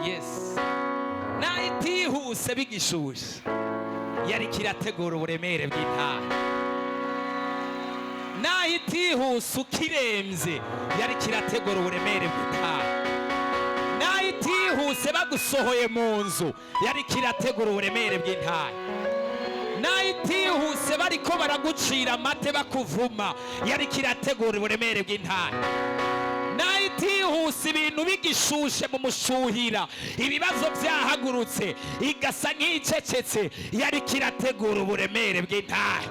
Yes. Nahitihuse bigishushe yari kirategura uburemere bw'intare. Nahitihuse ukiremvye yari kirategura uburemere bw'intare. Nahitihuse bagusohoye mu nzu yari kirategura uburemere bw'intare. Nahitihuse bariko baragucira amate bakuvuma yari kirategura uburemere bw'intare. Nahitihuse ibintu bigishushe mu mushuhira ibibazo byahagurutse igasa nk'icecetse yari kirategura uburemere bw'intare.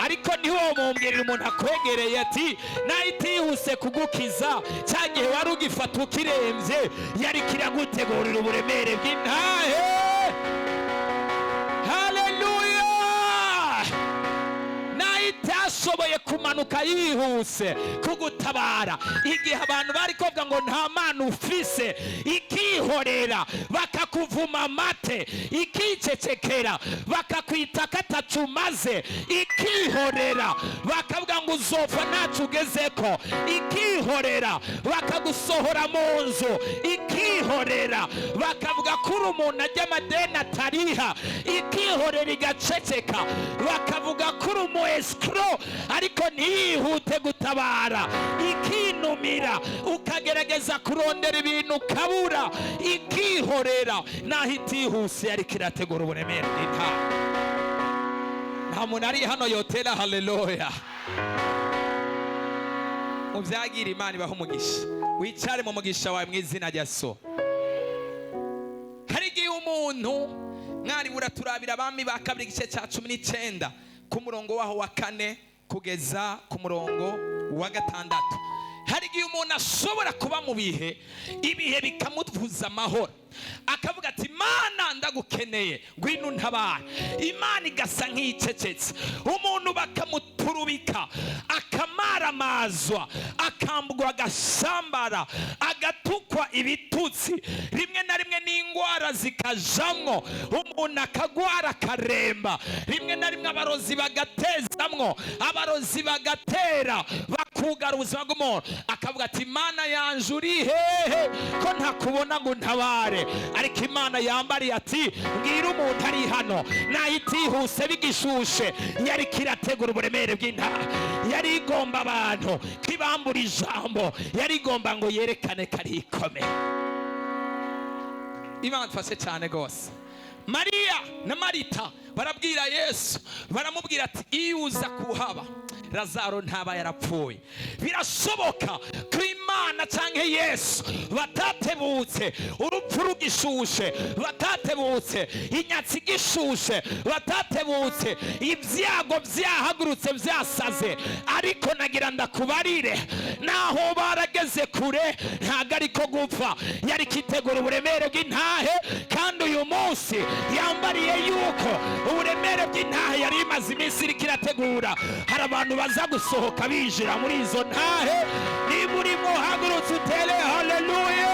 Ariko niho mumbwirira umuntu akwegereye ati nahitihuse kugukiza cyagihe wari ugifata ukiremvye yari kiragutegurira uburemere bw'intare. Haleluya! Nahitiyashoboye kumanuka yihuse kugutabara igihe abantu bari kovuga ngo nta mana ufise, ikihorera bakakuvuma amate, ikicecekera bakakwita katacumaze, ikihorera bakavuga ngo uzopfa ntacu ugezeko, ikihorera bakagusohora mu nzu, ikihorera bakavuga ko uri umuntu ajya amadeni atariha, ikihorera igaceceka bakavuga ko uri umu escrow ariko ntiyihute gutabara, ikinumira ukagerageza kurondera ibintu ukabura, ikihorera. Nahitihuse yari kirategura uburemere bw'intare. Nta muntu ari hano yotera haleluya. Muvyagira Imana ibaho umugisha, wicare mu mugisha wawe mu izina rya Yesu. Hari igihe umuntu mwari buraturabira Abami ba kabiri igice cya 19 ku murongo waho wa 4 kugeza ku murongo wa 6. Hari igihe umuntu ashobora kuba mu bihe bikamuvuza amahoro akavuga ati Mana ndagukeneye ngwino ntabara. Imana igasa nk'icecetse, umuntu bakamuturubika akamaramazwa akambwa agashambara agatukwa ibitutsi, rimwe na rimwe n'ingwara zikajamwo, umuntu akagwara akaremba, rimwe na rimwe abarozi bagatezamwo, abarozi bagatera bakugara ubuzima bw'umuntu, akavuga ati Mana yanje uri hehe ko ntakubona ngo ntabare. Ariko Imana yambariye ati mbwira umuntu ari hano nahitihuse bigishushe yari kirategura uburemere bw'intare. Yari igomba abantu kibambura ijambo, yari igomba ngo yerekane kari ikomeye. Imana tfashe cyane gose. Mariya na Marita barabwira Yesu, baramubwira ati iyo uza kuhaba Lazaro ntaba yarapfuye. Birashoboka ko Imana canke Yesu batatebutse urupfu rugishushe, batatebutse inyatsi gishushe, batatebutse ibyago byahagurutse byasaze, ariko nagira ndakubarire naho barageze kure ntago ariko gupfa, yari kitegura uburemere bw'intahe. Kandi uyu munsi yambariye yuko uburemere bw'intahe yari imaze iminsi iri kirategura. Hari abantu baza gusohoka binjira muri izo ntahe. Niba urimo hagurutse utere haleluya,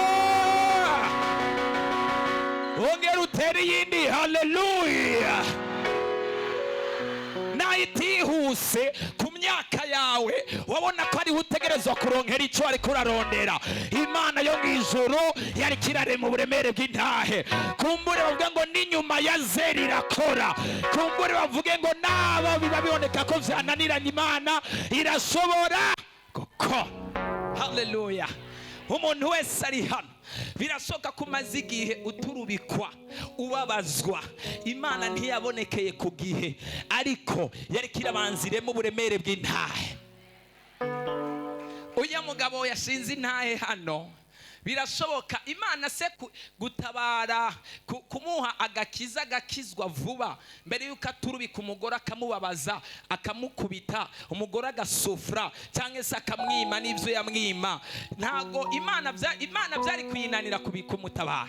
ongera utere yindi haleluya. Nahitihuse ku myaka yawe wabona ko ariho utegerezwa kuronkera icyo ari kurarondera. Imana yo mw'ijuru yari kirarema uburemere bw'intahe. Kumbure bavuga ngo n'inyuma ya Zeri irakora, kumbure bavuge ngo nabo biba biboneka ko vyananiranye, Imana irashobora gukora. Haleluya. Umuntu wese ari hano birashoka kumaze igihe uturubikwa ubabazwa, Imana ntiyabonekeye ku gihe, ariko yari kirabanziremo uburemere bw'intahe. Uya mugabo yashinze intahe hano, birashoboka Imana se gutabara kumuha agakiza agakizwa vuba, mbere yuko aturubika umugore akamubabaza akamukubita, umugore agasufra cyangwa se akamwima n'ibyo yamwima. Ntago Imana byari kuyinanira kubika umutabara,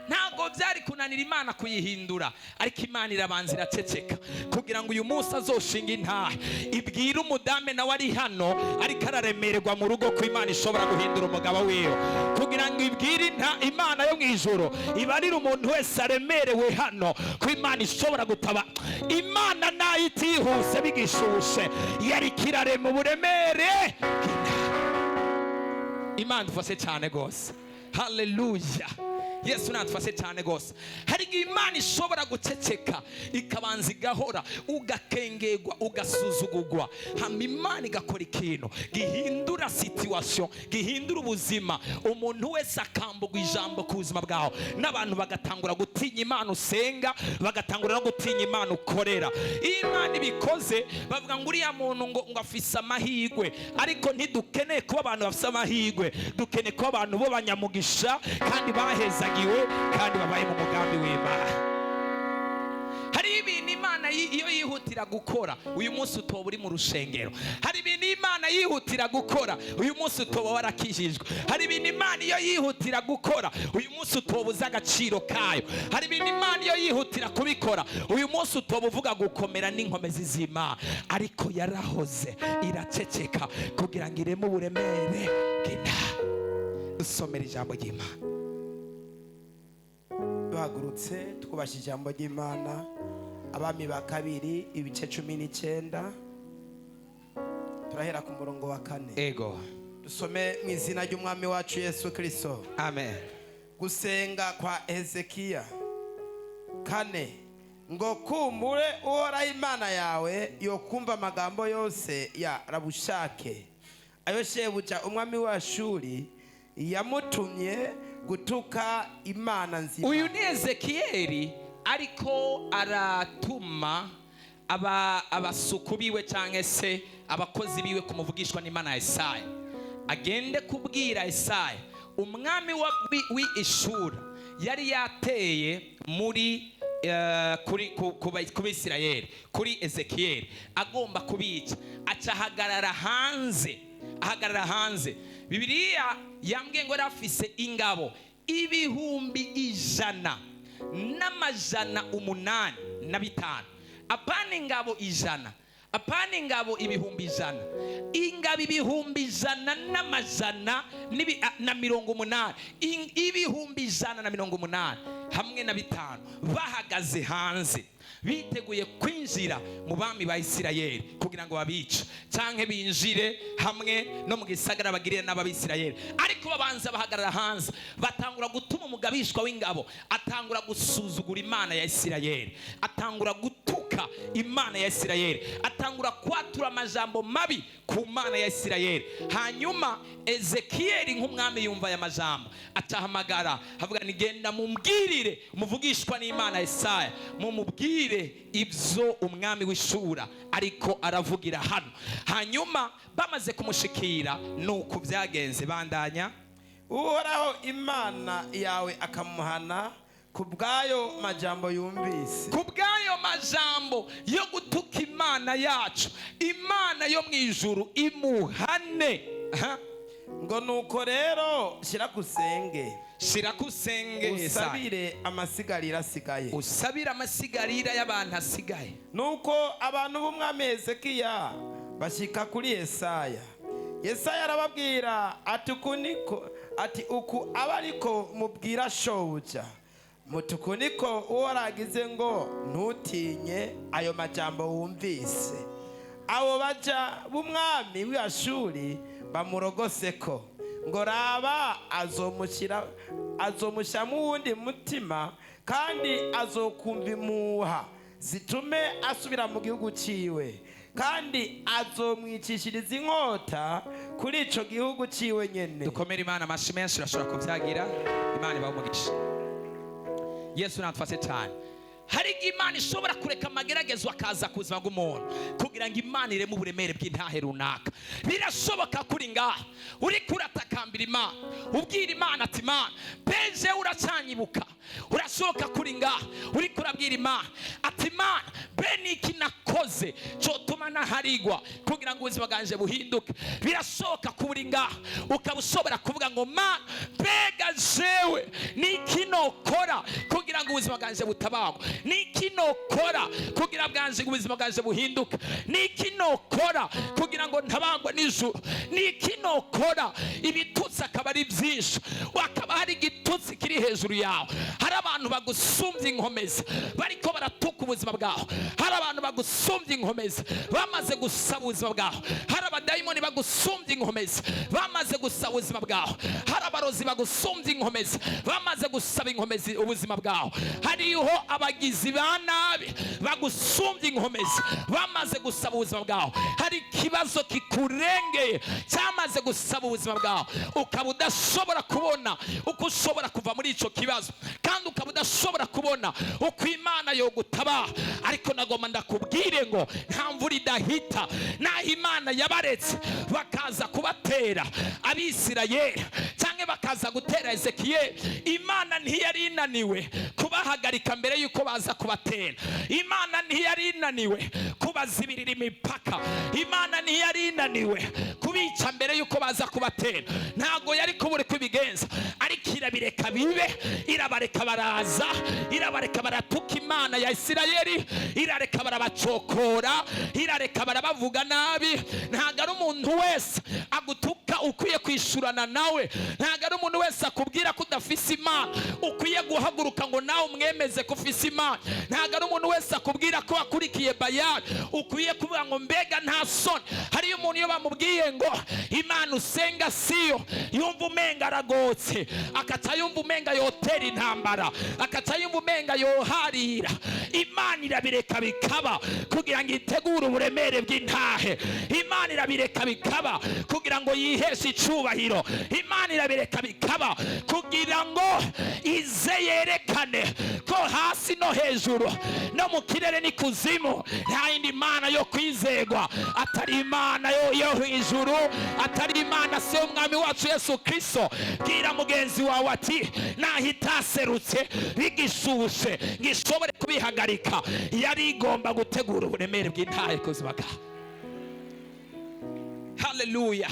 ntago byari kunanira Imana kuyihindura, ariko Imana irabanza iraceceka kugira ngo uyu munsi azoshinga intahe. Ibwira umudame nawe ari hano ariko araremererwa mu rugo ko Imana ishobora guhindura umugabo wiwe, kugira ngo ibwire Imana yo mw'ijuru ibarire umuntu wese aremerewe hano ko Imana ishobora gutaba. Imana nahitihuse bigishushe yari kirarema uburemere. Imana dufashe cyane gose. Haleluya. Yesu natufashe cyane gose. Hari igihe Imana ishobora guceceka ikabanza igahora, ugakengegwa, ugasuzugurwa, hama Imana igakora ikintu gihindura situation, gihindura ubuzima. Umuntu wese akambugwa ijambo ku buzima bwawe, n'abantu bagatangura gutinya Imana usenga, bagatangura no gutinya Imana ukorera. Imana ibikoze bavuga ngo uriya muntu ngo afise amahirwe, ariko ntidukeneye kuba abantu bafise amahirwe, dukeneye kuba abantu bo banyamugisha kandi baheza kandi babaye mu mugambi w'Imana. Hari ibintu Imana iyo yihutira gukora, uyu munsi utoba uri mu rushengero. Hari ibintu Imana yihutira gukora, uyu munsi utoba warakijijwe. Hari ibintu Imana iyo yihutira gukora, uyu munsi utoba uzi agaciro kayo. Hari ibintu Imana iyo yihutira kubikora, uyu munsi utoba uvuga gukomera n'inkomezi z'Imana. Ariko yarahoze iraceceka kugira ngo ireme uburemere bw'Imana. Dusomera ijambo ry'Imana. Duhagurutse twubashye ijambo ry'Imana. Abami ba kabiri ibice 19 turahera ku murongo wa 4. Ego. Dusome mu izina ry'umwami wacu Yesu Kristo. Amen. Gusenga kwa Hezekiya 4. Ngo kumbure Uhoraho Imana yawe yokumva amagambo yose ya Rabushake, ayo shebuja umwami wa Ashuri yamutumye gutuka Imana nzima. Uyu ni Ezekiyeli ariko aratuma abasuku biwe cyangwa se abakozi biwe kumuvugishwa n'Imana ya Isaya, agende kubwira Isaya umwami w'Ishuri yari yateye muri ku Bisirayeli, kuri Ezekiyeli, agomba kubica. Ahagarara hanze. Bibiliya yambwiye ngo yarafise ingabo 1,885. Apana ingabo 100, apana ingabo 1,100, ingabo 1,180, 1,180 hamwe na 5 bahagaze hanze, biteguye kwinjira mu bami ba Isirayeli kugira ngo babice canke binjire hamwe no mu gisagara bagirire n'ababisirayeli. Ariko babanza bahagarara hanze, batangura gutuma umugabishwa w'ingabo atangura gusuzugura Imana ya Isirayeli, atangura gutuka Imana ya Isirayeli, atangura kwatura amajambo mabi ku Mana ya Isirayeli. Hanyuma Ezekiyeli nk'umwami yumva aya majambo, atahamagara havuga ni genda mumbwirire umuvugishwa n'Imana Isaya, mumubwire ibyo umwami w'Ishura ariko aravugira hano. Hanyuma bamaze kumushikira nuko byagenze. Bandanya. Uhoraho Imana yawe akamuhana kubwayo majambo yumvise, kubwayo majambo yo gutuka Imana yacu, Imana yo mwijuru imuhane. Ngo nuko rero shira kusenge usabire amasigarira asigaye, usabire amasigarira y'abantu asigaye. Nuko abantu b'umwami Hezekiya bashika kuri Yesaya arababwira ati uku abariko mubwira shobuja mutuku niko uwaragize ngo ntutinye ayo majambo wumvise. Abo baja b'umwami w'Ashuri bamurogoseko ngo raba azomushyamo uwundi mutima kandi azokumva impuha zitume asubira mu gihugu ciwe, kandi azomwicishiriza inkota kuri ico gihugu ciwe nyene. Dukomere Imana amashyi menshi, urashobora kubyagira. Imana ibahe umugisha. Yesu natufashe cyane. Hari Imana ishobora kureka amageragezo akaza ku buzima bw'umuntu kugira ngo Imana ireme uburemere bw'intahe runaka. Birashoboka kuri ngaha uri kuratakambira Imana, ubwira Imana ati Imana peje uracanyibuka. Urashoboka kuri ngaha uri kurabwira Imana ati Imana be niki nakoze cyotuma naharigwa kugira ngo ubuzima bwanje buhinduke. Birashoboka kuri ngaha ukaba ushobora kuvuga ngo Mana mbega jewe niki nokora kugira ngo ubuzima bwanje butabagwa, niki nokora kugira bwanje ubuzima bwanje buhinduke, niki nokora kugira ngo ntabangwa n'ijuru, niki nokora. Ibitutsi akaba ari byinshi, wakaba hari igitutsi kiri hejuru yawe. Hari abantu bagusumbye inkomezi bariko baratuka ubuzima bwawe. Hari abantu bagusumbye inkomezi bamaze gusaba ubuzima bwawe. Hari abadayimoni bagusumbye inkomezi bamaze gusaba ubuzima bwawe. Hari abarozi bagusumbye inkomezi bamaze gusaba inkomezi ubuzima bwawe. Hariho abagizi ba nabi bagusumbye inkomezi bamaze gusaba ubuzima bwawe. Hari ikibazo kikurengeye cyamaze gusaba ubuzima bwawe, ukaba udashobora kubona uko ushobora kuva muri icyo kibazo, kandi ukaba udashobora kubona uko Imana yogutabara. Ariko nagomba ndakubwire ngo nta mvura idahita. Naho Imana yabaretse bakaza kubatera Abisirayeli cyangwa bakaza gutera Ezekiyeli, Imana ntiyari inaniwe kubahagarika mbere yuko baza kubatera. Imana ntiyari inaniwe kubazibirira imipaka. Imana ntiyari inaniwe kubica mbere yuko baza kubatera. Ntago yari kubura kubigenza, ariko irabireka bibe. Irabareka baraza, irabareka baratuka Imana ya Isirayeli, irareka barabacokora, irareka barabavuga nabi. Ntago ari umuntu wese agutuka ukwiye kwishurana nawe. Ntago ari umuntu wese akubwira ko udafise Imana ukwiye guhaguruka ngo nawe umwemeze ko ufise Imana. Ntago ari umuntu wese akubwira ko akurikiye Bayali ukwiye kuvuga ngo mbega nta soni. Hariyo umuntu iyo bamubwiye ngo Imana usenga siyo, yumva umenga aragotse, akaca yumva umenga yotera intambara, akaca yumva umenga yoharira. Imana irabireka bikaba kugira ngo itegure uburemere bw'intahe. Imana irabireka bikaba kugira ngo yiheshe icubahiro. Imana irabireka bikaba kugira ngo ize yerekane ko hasi no hejuru no mu kirere n'ikuzimu nta yindi Imana yo kwizegwa atari Imana yo hejuru, atari Imana se umwami wacu Yesu Kristo. Bwira mugenzi wawe ati naho itaserutse bigishushe ngishobore kubihagarika, yari igomba gutegura uburemere bw'intahe kuzima bwawe. Haleluya.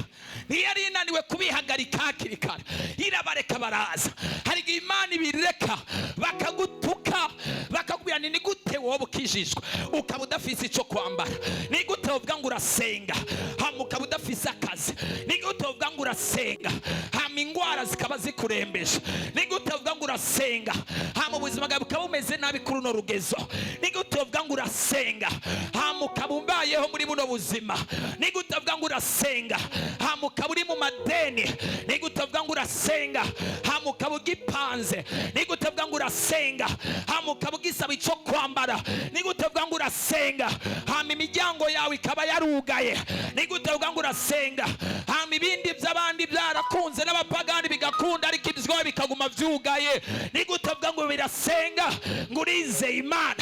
Ntiyari inaniwe kubihagarika hakiri kare, irabareka baraza. Hari igihe Imana ibireka bakagutuka bakakubwira ni gute wowe ukijijwe ukaba udafise icyo kwambara, ni gute uvuga ngo urasenga hama ukaba udafise akazi, ni gute uvuga ngo urasenga hama ingwara zikaba zikurembeje, ni gute uvuga ngo urasenga hama ubuzima bwawe bukaba bumeze nabi kuri runo rugezo, ni gute uvuga ngo urasenga hama ukaba umbayeho muri buno buzima, ni gute uvuga ngo urasenga hama ukaba uri mu madeni, ni gute uvuga ngo urasenga hama ukaba ugipanze, ni gute uvuga ngo urasenga hama ukaba ugisaba icyo kwambara, ni gute uvuga ngo urasenga hama imiryango yawe ikaba yarugaye, ni gute uvuga ngo urasenga hama ibindi by'abandi byarakunze n'abapagani bigakunda ariko ibyo bikaguma byugaye, ni gute uvuga ngo birasenga ngo urizeye Imana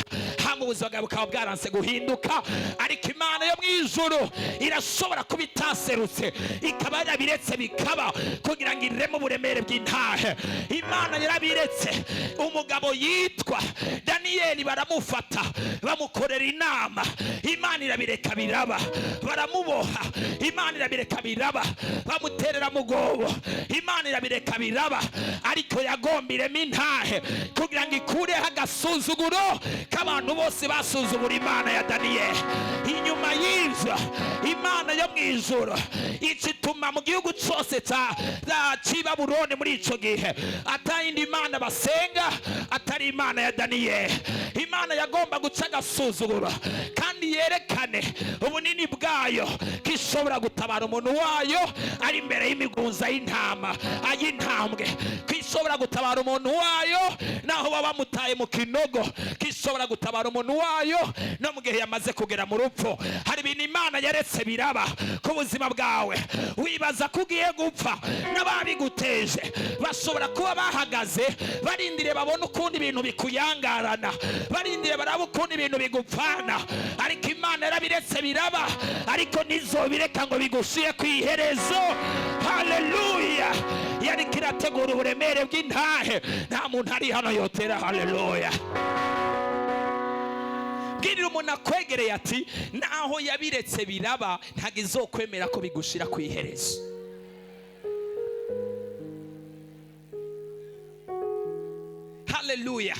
hama ubuzima bwawe bukaba bwaranse guhinduka. Ariko Imana yo mu ijuru irashobora kuba itaserutse ikaba yarabiretse bikaba kugira ngo ireme uburemere bw'intahe. Imana yarabiretse umugabo yitwa Daniyeli baramufata bamukorera inama, Imana irabireka biraba. Baramuboha, Imana irabireka biraba. Bamuterera mugobo, Imana irabireka biraba. Ariko yagombiremo intahe kugira ngo ikureho agasuzuguro k'abantu bose basuzugura Imana ya Daniyeli. Inyuma y'ivyo Imana yo mu ijuru icituma mu gihugu cyose cy'i Babuloni muri ico gihe atayindi Imana basenga atari Imana ya Daniyeli. Imana yagomba guca agasuzuguro kandi yerekane ubunini bwayo kishobora gutabara umuntu wayo ari imbere y'imigunza y'intama ay'intambwe, kishobora gutabara umuntu wayo naho baba bamutaye mu kinogo, kishobora gutabara umuntu wayo no mu gihe yamaze kugera mu rupfu. Hari ibintu Imana yaretse biraba ku buzima bwawe wibaza ko ugiye gupfa, n'ababiguteje bashobora kuba bahagaze barindire babona ukundi ibintu bikuyangarana, barindire baraba ukundi ibintu bigupfana, ariko Imana yarabiretse biraba, ariko ntizobireka ngo bigushiye ku iherezo. Haleluya. Yariko irategura uburemere bw'intahe. Nta muntu ari hano yotera haleluya. Bwirira umuntu akwegereye ati naho yabiretse biraba ntago izokwemera ko bigushira ku iherezo. Haleluya.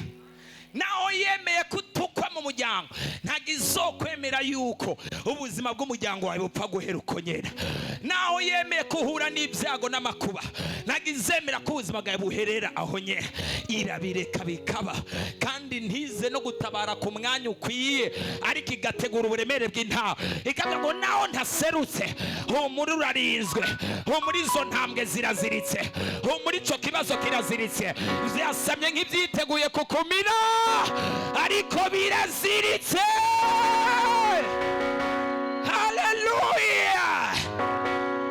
Naho yemeye kutukwa mu muryango ntabwo izokwemera yuko ubuzima bw'umuryango wawe bupfa guhera uko nyene. Naho yemeye kuhura n'ibyago n'amakuba ntabwo izemera ko ubuzima bwawe buherera aho nyene. Irabireka bikaba, kandi ntize no gutabara ku mwanya ukwiye, ariko igategura uburemere bw'intaha ikavuga ngo naho ntaserutse humura urarinzwe, humura izo ntambwe ziraziritse, humura ico kibazo kiraziritse, vyasamye nk'ivyiteguye kukumira ariko biraziritse. Haleluya!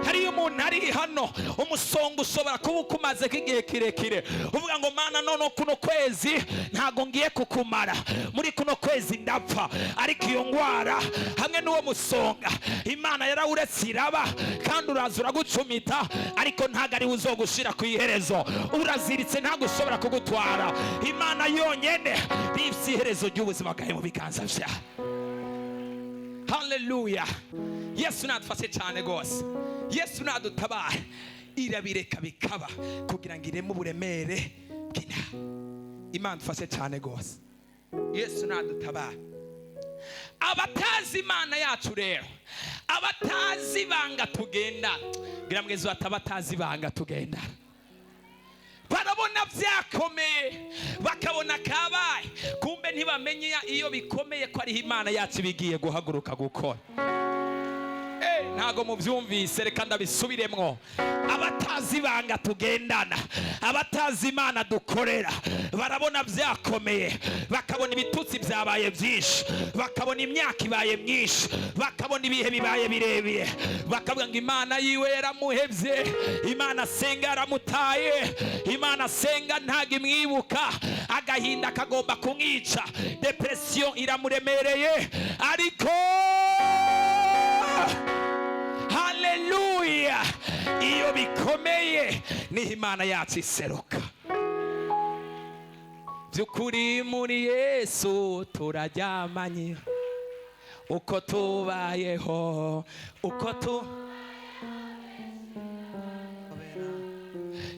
Hariyo umuntu ari hano umusonga ushobora kuba ukumaze k'igihe kirekire, uvuga ngo Mana none kuno kwezi ntago ngiye kukumara, muri kuno kwezi ndapfa. Ariko iyo ngwara hamwe n'uwo musonga Imana yarawuretse iraba, kandi uraza uragucumita, ariko ntago ari uzogushira ku iherezo. Uraziritse ntago ushobora kugutwara. Imana yonyene bifise iherezo ry'ubuzima bwawe mu biganza vyawe. Haleluya! Yesu nadufashe cyane gose, Yesu nadutabara. Irabireka bikaba kugira ngo ireme uburemere bw'intaha. Imana dufashe cyane gose, Yesu nadutabara. Abatazi Imana yacu rero, abatazi banga tugenda, gira mwezo atabatazi banga tugenda, barabona byakomeye bakabona kabaye, kumbe ntibamenye iyo bikomeye ko ari Imana yacu bigiye guhaguruka gukora. Ntago mubyumvise, reka ndabisubiremwo. Abatazi banga tugendana, abatazi Imana dukorera, barabona byakomeye, bakabona ibitutsi byabaye byinshi, bakabona imyaka ibaye myinshi, bakabona ibihe bibaye birebire, bakavuga ngo Imana yiwe yaramuhevye, Imana asenga yaramutaye, Imana asenga ntago imwibuka, agahinda kagomba kumwica, depression iramuremereye. Ariko haleluya, iyo bikomeye niho Imana yacu iseruka. Byukuri muri Yesu turaryamanye, uko tubayeho, uko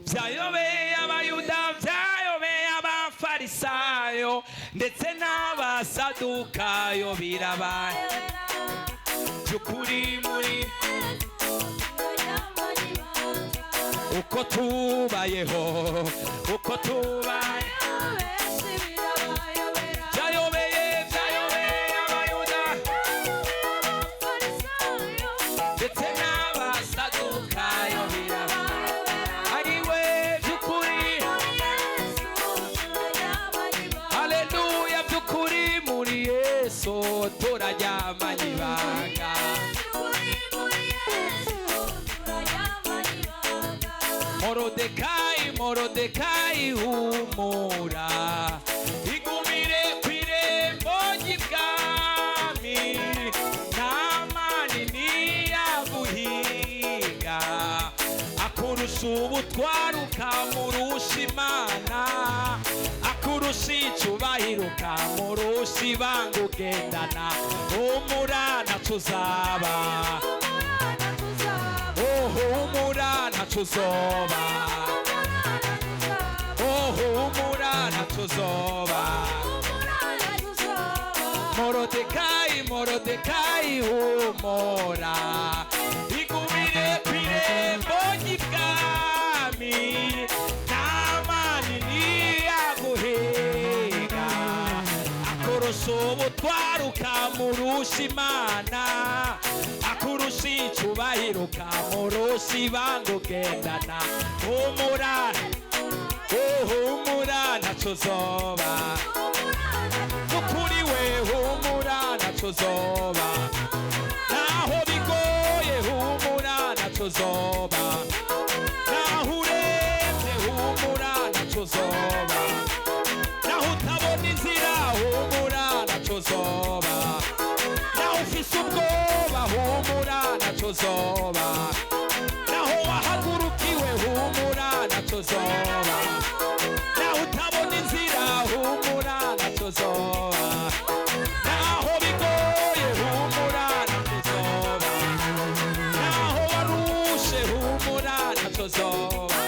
byayobeye abayuda, byayobeye abafarisayo, ndetse n'abasadukayo birabaye. Byukuri muri uko tubayeho, uko tubayeho, byayobeye abayuda, ndetse n'abasadukayo birabaye. Ariwe byukuri, haleluya, byukuri muri Yesu turaryamanye ibanga. Morodekayi humura, igumire kw'irembo ry'ibwami, Namani ntiyaguhiga, akurusha ubutware ukamurusha Imana, akurusha icubahiro ukamurusha ibanga ugendana. Humura ntaco uzaba, humura ntaco uzoba, humura ntaco uzoba. Morodekayi humura, igumire kw'irembo ry'ibwami, Namani ntiyaguhiga, akurusha ubutware ukamurusha Imana, akurusha icubahiro ukamurusha ibanga ugendana. Humura, humura ntaco uzoba, ukuri we humura ntaco uzoba, naho bigoye humura ntaco uzoba, naho uremye humura ntaco uzoba, naho utabona inzira humura ntaco uzoba, naho ufise ubwoba humura ntaco uzoba, naho wahagurukiwe humura ntaco uzoba, naho utabona inzira humura ntaco uzoba, naho bigoye humura ntaco uzoba, naho warushe humura ntaco uzoba,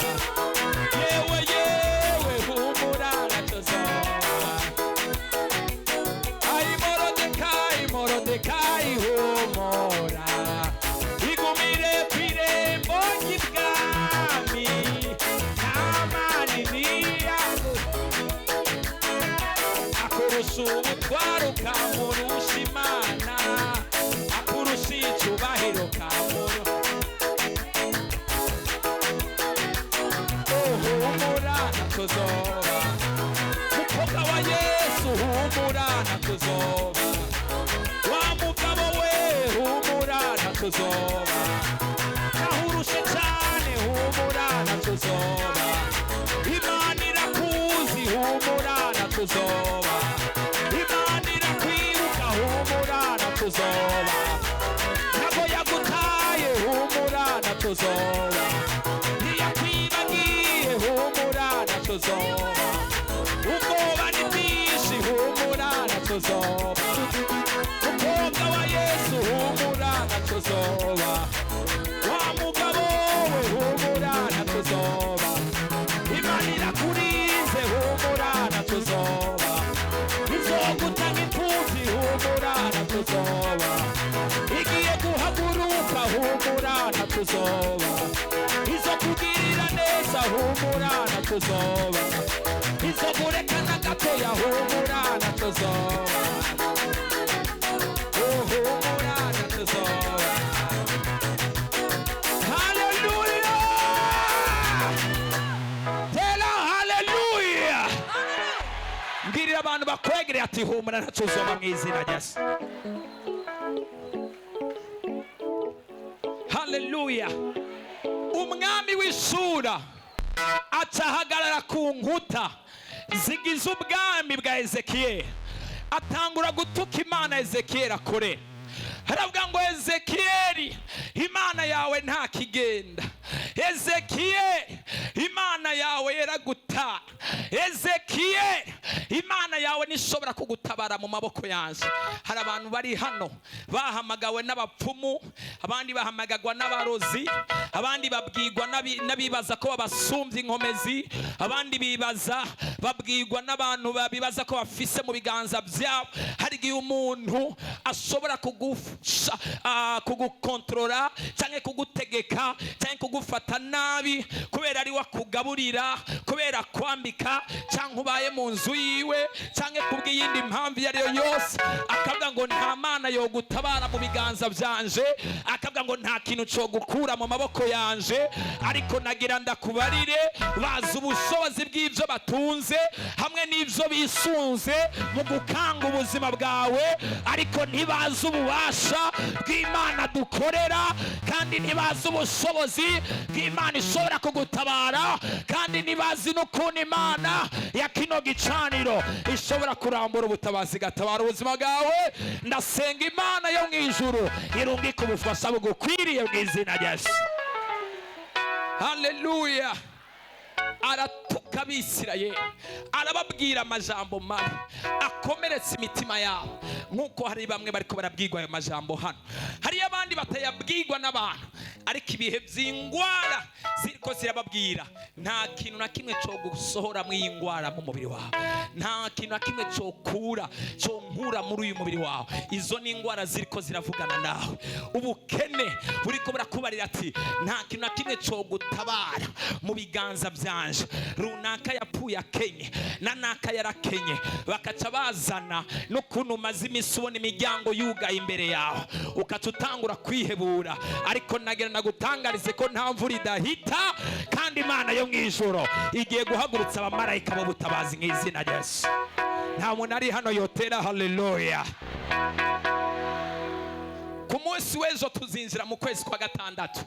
yewe humura ntaco uzoba. Ayi yesu ubutwaro ukamurusha imana akurusha icyubahiro ukamurusha humura natuzoba mukobwa wa yesu humura natuzoba wa mugabo we humura natuzoba nahurushe cyane humura natuzoba imana irakuzi humura natuzoba imana irakwibuka humura natuzoba ntabwo yagutaye humura natuzoba ntiyakwibagiye humura natuzoba ubwoba ni bwinshi humura natuzoba umukobwa wa yesu humura natuzoba wa mugabo we humura natuzoba imana irakurinze humura natuzoba izogutanga imfubyi humura natuzoba igiye guhaguruka humura natuzoba izokugirira neza humura natuzoba izokurekana gatoya humura natuzoba humura natuzoba. Hallelujah! Tela hallelujah! Mbwirira abantu bakwegereye ati humura natuzoba mu izina rya Yesu. Hallelujah! Umwami w'Ishura acahagarara ku nkuta zigize ubwami bwa Ezekiyeli atangura gutuka imana Ezekiyeli akore. Haravuga ngo Ezekiyeli imana yawe nta kigenda, Ezekiyeli imana yawe yaraguta, Ezekiyeli imana yawe nishobora kugutabara mu maboko yanjye. Hari abantu bari hano bahamagawe n'abapfumu, abandi bahamagagwa n'abarozi, abandi babwirwa n'abibaza ko babasumbye inkomezi, abandi babwirwa n'abantu babibaza ko bafise mu biganza byabo. Hari igihe umuntu ashobora kugukontorora cyangwa kugutegeka cyangwa kugufata nabi kubera ari wakugaburira, kubera kwambika, cyangwa ubaye mu nzu yiwe, cyangwa kubw'iyindi mpamvu iyo ari yo yose, akavuga ngo nta mana yo gutabara mu biganza byanje, akavuga ngo nta kintu cyo gukura mu maboko yanje. Ariko nagira ndakubarire, bazi ubushobozi bw'ibyo batunze hamwe n'ibyo bisunze mu gukanga ubuzima bwawe, ariko ntibazi ububasha bw'Imana dukorera, kandi ntibazi ubushobozi bw'Imana ishobora kugutabara, kandi ntibazi n'ukuntu Imana ya kino gicaniro ishobora kurambura ubutabazi igatabara ubuzima bwawe. Ndasenga Imana yo mu ijuru irungika ubufasha bugukwiriye mu izina rya Yesu. Hallelujah! Aratuka Abisirayeli, arababwira amajambo mabi akomeretsa imitima yabo, nkuko hari bamwe bariko barabwirwa ayo majambo hano. Hari abandi batayabwirwa n'abantu, ariko ibihe by'ingwara ziriko zirababwira nta kintu na kimwe cyo gusohora mu ingwara mu mubiri wawe, nta kintu na kimwe cyo nkura muri uyu mubiri wawe. Izo ni ingwara ziriko ziravugana nawe. Ubukene buriko burakubarira ati nta kintu na kimwe cyo gutabara mu biganza byanje. Runaka yapfuye akenye, nanaka yarakenye, bakaca bazana n'ukuntu umaze iminsi ubona imiryango yugaye imbere yawe, ukaca utangura kwihebura. Ariko nagira nagutangarize ko nta mvura idahita, kandi Imana yo mu ijuru igiye guhagurutsa abamarayika b'ubutabazi mu izina rya Yesu. Nta muntu ari hano yotera haleluya. Ku munsi w'ejo tuzinjira mu kwezi kwa gatandatu,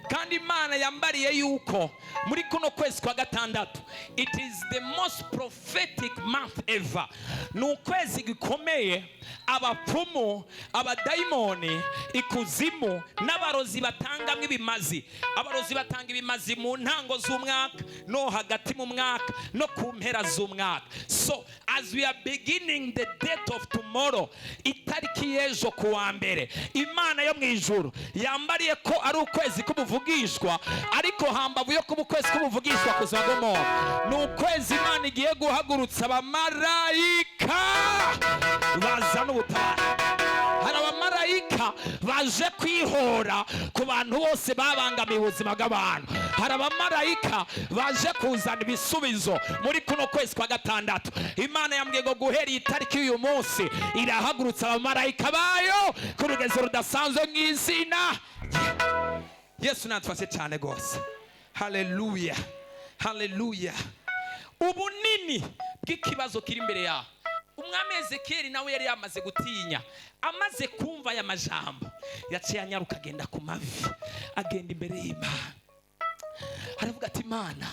kandi Imana yambariye yuko muri kuno kwezi kwa gatandatu it is the most prophetic month ever. Ni ukwezi gikomeye abapfumu, abadayimoni, ikuzimu n'abarozi batangamwe ibimazi. Abarozi batanga ibimazi mu ntango z'umwaka, no hagati mu mwaka, no ku mpera z'umwaka. So as we are beginning the date of tomorrow, itariki y'ejo ku wa mbere, Imana yo mu ijuru yambariye ko ari ukwezi k'ubuvugishwa, ariko hambavu yo kuba ukwezi k'ubuvugishwa kuzagomo, ni ukwezi Imana igiye guhagurutsa abamarayika bazana ubutabara. Hari abamarayika abamarayika baje kwihora ku bantu bose babangamiye ubuzima bw'abantu. Hari abamarayika baje kuzana ibisubizo muri kuno kwezi kwa gatandatu. Imana yambwiye ngo guhera itariki y'uyu munsi irahagurutsa abamarayika bayo ku rugezo rudasanzwe mw'izina. Yesu natufashe cyane gose. Haleluya, haleluya. Ubunini bw'ikibazo kiri imbere yawe. Umwami Ezekiyeli nawe yari yamaze gutinya, amaze kumva aya majambo yaciye anyaruka agenda ku mavi, agenda imbere y'Imana, aravuga ati Imana,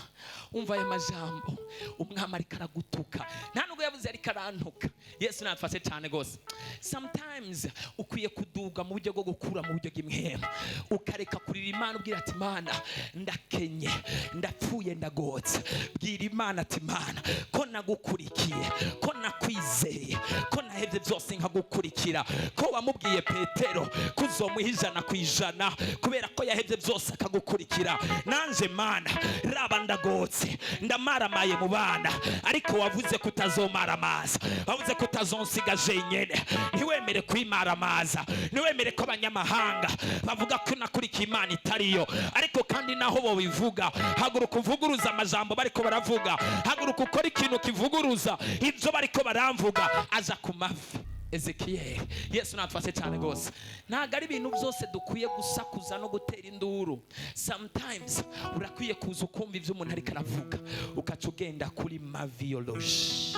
umva aya majambo, umwami ariko aragutuka, nta nubwo yavuze ariko arantuka. Yesu natufashe cyane gose. Sometimes ukwiye kuduga mu buryo bwo gukura mu buryo bw'imwema, ukareka kurira Imana ubwira ati Imana ndakenye, ndapfuye, ndagotse. Bwira Imana ati Imana ko nagukurikiye, ko nakwizeye, ko nahevye byose nkagukurikira, ko wamubwiye Petero kuzomuha 100% kubera ko yahevye byose akagukurikira. Nanje Mana raba ndagotse, ndamaramaye mu bana, ariko wavuze kutazomaramaza, wavuze kutazonsiga jenyene. Ntiwemere kwimaramaza, ntiwemere ko abanyamahanga bavuga ko nakurikiye Imana itariyo, ariko kandi naho bo bivuga, haguruka uvuguruza amajambo bariko baravuga, haguruka ukora ikintu kivuguruza ibyo bariko baramvuga. Aza ku mavi Ezekiyeli. Yesu natufashe cyane gose. Ntago ari ibintu byose dukwiye gusakuza no gutera induru. Sometimes urakwiye kuza ukumva ibyo umuntu ariko aravuga, ukaca ugenda kuri maviology.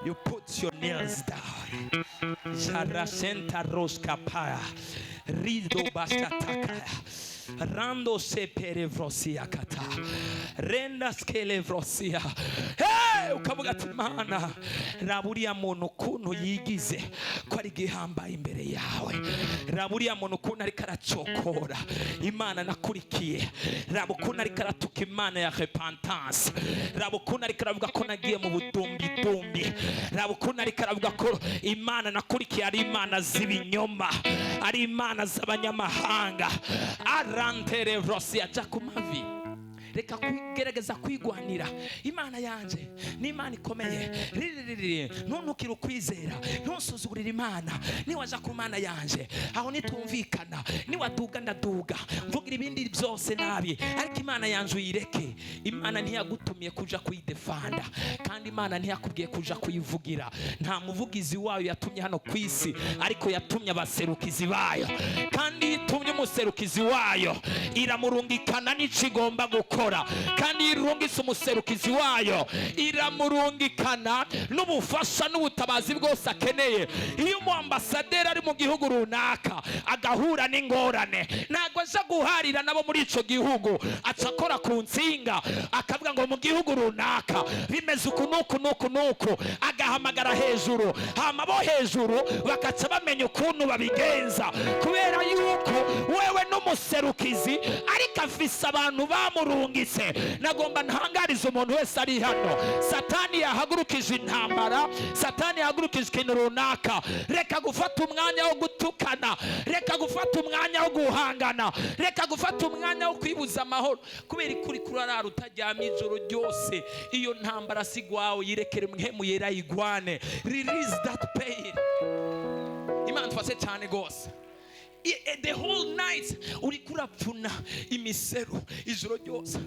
You put your nails down. Jarasenta roskapaya. Rido bashatakaya. Rando sepere vrosia kata. Renda skele vrosia. Hey! Ukavuga ati Mana, raburiya muntu kuntu yigize ko ari gihambaye imbere yawe. Raburiya muntu kuntu ari karacokora Imana nakurikiye. Rabukuntu ari karatuka Imana ya repentance. Rabukuntu ari karavuga ko nagiye mu budumbi. Rabukuntu ari karavuga ko Imana nakurikiye ari Imana z'ibinyoma, ari Imana z'abanyamahanga. Arantere vrosia jakumavi. Reka kugerageza kwigwanira. Imana yanje ni Imana ikomeye. Ntunukire ukwizera, ntusuzugurire Imana. Niwaja ku Mana yanje aho nitumvikana, niwaduga ndaduga, mvugira ibindi byose nabi, ariko Imana yanje uyireke. Imana ntiyagutumiye kuja kuyidefanda, kandi Imana ntiyakubwiye kuja kuyivugira. Nta muvugizi wayo yatumye hano ku isi, ariko yatumye abaserukizi bayo, kandi itumye umuserukizi wayo iramurungikana n'ikigomba gukora. Kandi irungitse umuserukizi wayo iramurungikana n'ubufasha n'ubutabazi bwose akeneye. Iyo umuambasaderi ari mu gihugu runaka agahura n'ingorane, ntago aza guharira nabo muri ico gihugu, acakora ku nsinga akavuga ngo mu gihugu runaka bimeze uku nuku, agahamagara hejuru, hama bo hejuru bakaca bamenya ukuntu babigenza, kubera yuko wewe n'umuserukizi ariko afise abantu bamurunga. Nagomba ntangariza umuntu wese ari hano, Satani yahagurukije intambara, Satani yahagurukije ikintu runaka. Reka gufata umwanya wo gutukana, reka gufata umwanya wo guhangana, reka gufata umwanya wo kwibuza amahoro, kubera ikuri kurarara utaryamye ijoro ryose. Iyo ntambara sigwawe yirekere mwemu yera igwane. Release that pain. Imana tufase cyane gose. The whole night uri kurapfuna imiseru ijoro ryose.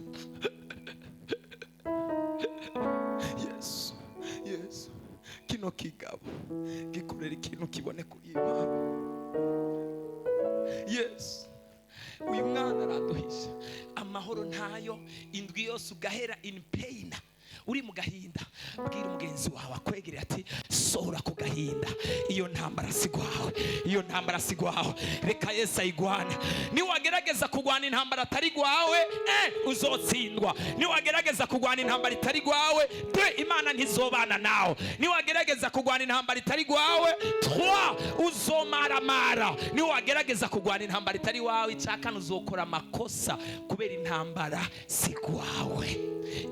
Yes, kino kigabo gikorera ikintu kibone kuri Imana. Yes, uyu mwana araduhisha amahoro ntayo, indwi yose ugahera in pain, uri mu gahinda. Bwira umugenzi wawe akwegereye ati sohora ku gahinda. Iyo ntambara sigwawe, iyo ntambara sigwawe, reka Yesu ayigwane. Niwagerageza kugwana intambara atari gwawe, uzotsindwa. Niwagerageza kugwana intambara itari gwawe, Imana ntizobana nawe. Niwagerageza kugwana intambara itari gwawe, uzomaramara. Niwagerageza kugwana intambara itari wawe, icyakana uzokora amakosa, kubera intambara sigwawe.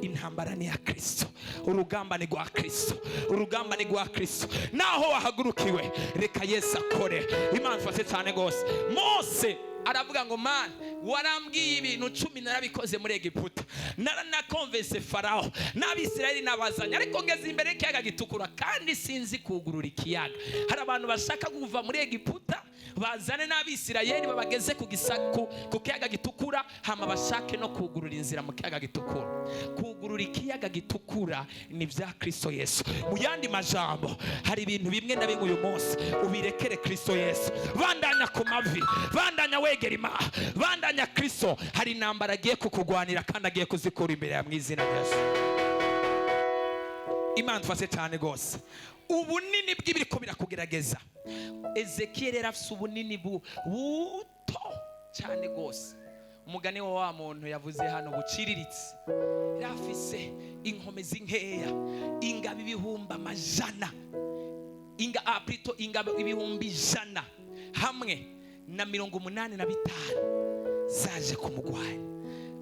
Intambara ni ya Kristo, urugamba ni rwa Kristo, urugamba ni rwa Kristo. Naho wahagurukiwe, reka Yesu akore. Imana ifashe cyane gose. Mose aravuga ngo Mana, warambwiye ibintu 10 narabikoze muri Egiputa, naranakonvese Farao n'Abisirayeli nabazanya, ariko ngeze imbere y'ikiyaga gitukura kandi sinzi kugurura ikiyaga. Hari abantu bashaka kuva muri Egiputa bazane n'abisirayeli babageze ku kiyaga gitukura, hama bashake no kugurura inzira mu kiyaga gitukura. Kugurura ikiyaga gitukura ni bya Kristo Yesu. Mu yandi majambo, hari ibintu bimwe na bimwe uyu munsi ubirekere Kristo Yesu. Bandanya ku mavi, bandanya wegera Imana, bandanya Kristo. Hari intambara agiye kukugwanira kandi agiye kuzikura imbere ya mwizina rya Yesu. Imana tufase cyane gose. Ubunini bw'ibiri ko birakugerageza. Ezekiel rero afite ubunini buto cyane gose. Umugani wa muntu yavuze hano buciriritse. Rafise inkomezi nkeya, ingabo ibihumbi amajana, ingabo ibihumbi ijana hamwe na 85 zaje kumugwanya.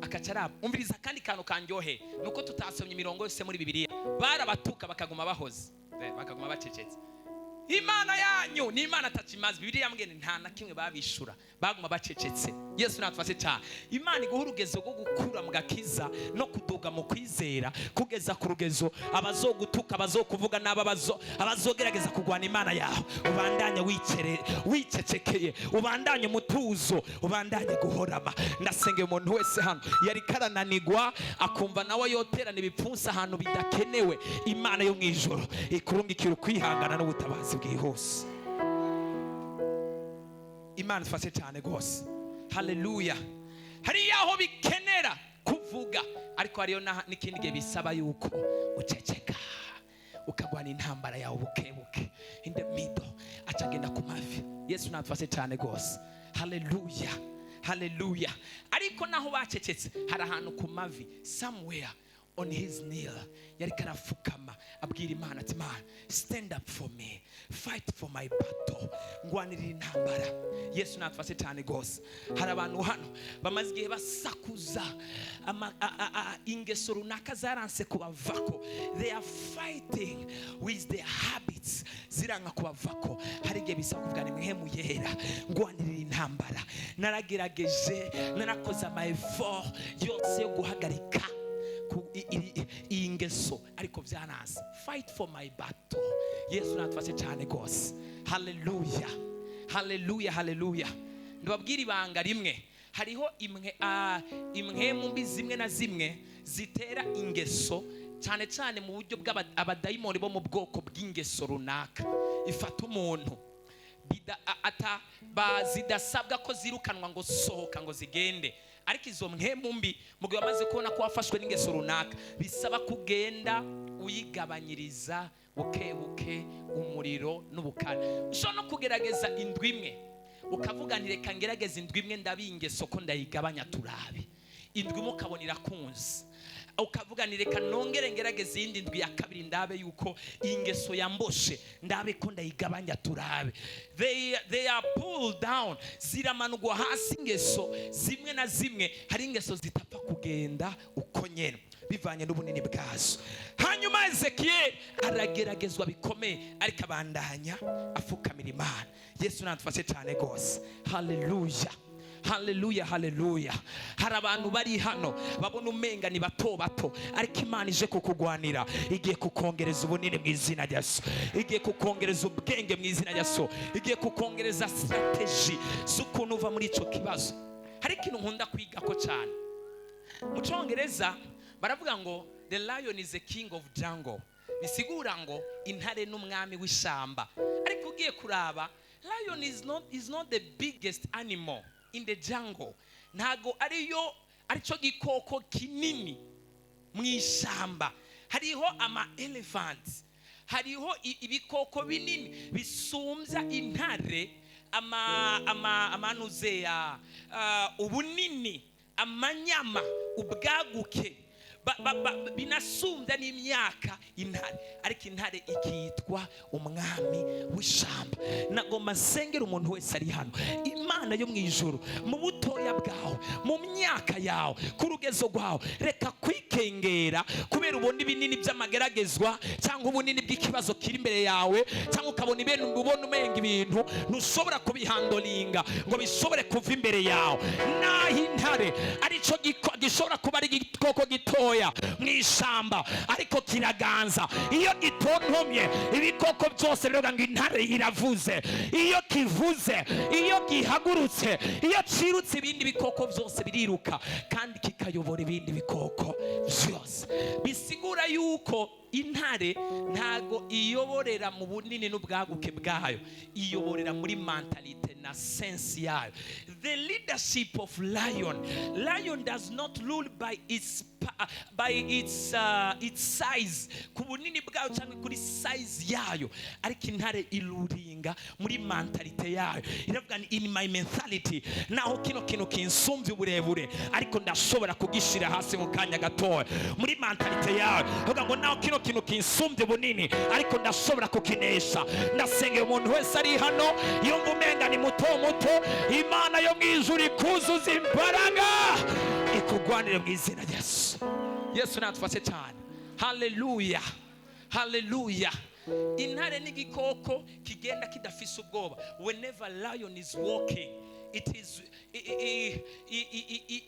Akacaraba umviriza kandi kantu kanjohe nuko tutasomye imirongo yose muri Bibiliya. Barabatuka bakaguma bahoze, bakaguma bacecetse. Imana yanyu ni Imana atakimazi. Bibiliya yambwiye nta na kimwe babishura, baguma bacecetse. Yesu natwase cyane. Imana iguha urugezo rwo gukura mu gakiza no kuduga mu kwizera, kugeza ku rugezo abazogutuka, abazokuvuga n'aba abazogerageza kugwana Imana yawe. Ubandanye wicecekeye, ubandanye mutuzo, ubandanye guhorama. Ndasengeye umuntu wese hano yari karananigwa akumva nawe yoterana ibipfunsi ahantu bidakenewe, Imana yo mwijoro ikurungikira kwihangana n'ubutabazi bwihuse. Imana tufashe cyane gose. Haleluya. Hari yaho bikenera kuvuga, ariko hariyo n'ikindi gihe bisaba yuko uceceka ukagwana intambara yawe bukebuke. In the middle acagenda ku mavi. Yesu natufashe cyane gose. Haleluya, haleluya. Ariko naho bacecetse hari ahantu ku mavi, somewhere on his knee, yari karafukama abwira Imana ati, Imana, stand up for me, fight for my battle, ngwanirira intambara. Yesu natufashe cyane gose. Hari abantu hano bamaze igihe basakuza ingeso runaka zaranse kubavako. They are fighting with their habits ziranga kubavako. Hari igihe bisa kuvuga ni mwe muyera, ngwanirira intambara. Naragerageje, narakoze effort yose yo guhagarika ingeso, ariko byanase. Fight for my battle. Yesu natufashe cyane gose. Haleluya, haleluya, haleluya. Ndababwira ibanga rimwe. Hariho imwe mu mbi zimwe na zimwe zitera ingeso, cyane cyane mu buryo bw'abadayimoni bo mu bwoko bw'ingeso runaka. Ifata umuntu zidasabwa ko zirukanwa ngo sohoka ngo zigende, ariko izo mpemu mbi mugihe wamaze kubona ko wafashwe n'ingeso runaka, bisaba kugenda uyigabanyiriza bukebuke umuriro n'ubukana. Ushobora no kugerageza indwi imwe ukavuga nti reka ngerageza indwi imwe ndabingeso ko ndayigabanya turabe. Indwi imwe ukabona irakunze, ukavuga ni reka nongere ngerageze iyindi ndwi ya kabiri ndabe yuko ingeso yamboshe, ndabe ko ndayigabanya turabe. They are pulled down, ziramanugwa hasi ingeso zimwe na zimwe. Hari ingeso zitapfa kugenda uko nyene bivanye n'ubunini bwazo. Hanyuma Ezekiel arageragezwa bikomeye, ariko abandanya afukamira Imana. Yesu natufashe cyane gose. Haleluya, haleluya, haleluya. Hari abantu bari hano babona umenga ni bato bato, ariko Imana ije kukugwanira, igiye kukongereza ubunini mu izina rya Yesu, igiye kukongereza ubwenge mu izina rya Yesu, igiye kukongereza strategy z'ukuntu uva muri ico kibazo. Hari ikintu nkunda kwiga ko cyane mu Cyongereza, baravuga ngo the lion is the king of jungle. Bisigura ngo intare n'umwami w'ishamba. Ariko ugiye kuraba, lion is not the biggest animal in the jungle. Ntago arico gikoko kinini mu ishamba. Hariho ama elephants, hariho ibikoko binini bisumbya intare, amanuze ubunini, amanyama, ubwaguke, binasumbya n'imyaka intare, ariko intare ikitwa umwami w'ishamba. Nagomba nsengera umuntu wese ari hano, Imana yo mu ijuru mu buto butoya bwawe, mu myaka yawe, ku rugezo rwawe, reka kwikengera kubera ubona ibinini by'amageragezwa cyangwa ubunini bw'ikibazo kiri imbere yawe, cyangwa ukabona ibintu ubona umenga ibintu ntushobora kubihandolinga ngo bishobore kuva imbere yawe. Naho intare arico gishobora kuba ari igikoko gitoya mu ishamba ariko kiraganza, iyo gitontomye ibikoko byose bivuga ngo intare iravuze. Iyo kivuze, iyo gihagurutse, iyo cirutse, ibindi bikoko byose biriruka kandi kikayobora ibindi bikoko byose. Bisigura yuko intare ntago iyoborera mu bunini n'ubwaguke bwayo, iyoborera muri mentalite na sense yayo. The leadership of lion does not rule by its size, ku bunini bwayo cyangwa kuri size yayo, ariko intare iruringa muri mentalite yayo. Iravuga ni in my mentality, naho kino kintu kinsumvye uburebure ariko ndashobora kugishira hasi mu kanya gatoya. Muri mentalite yayo uvuga ngo naho kino kintu kinsumvye bunini ariko ndashobora kukinesha. Ndasengera umuntu wese ari hano yumva umenga ni muto muto, Imana yo mwijuru ikuzuza imbaraga ikugwanire mu izina rya Yesu. Yesu natufashe cyane. Haleluya, haleluya. Intare ni igikoko kigenda kidafise ubwoba. Whenever lion is walking,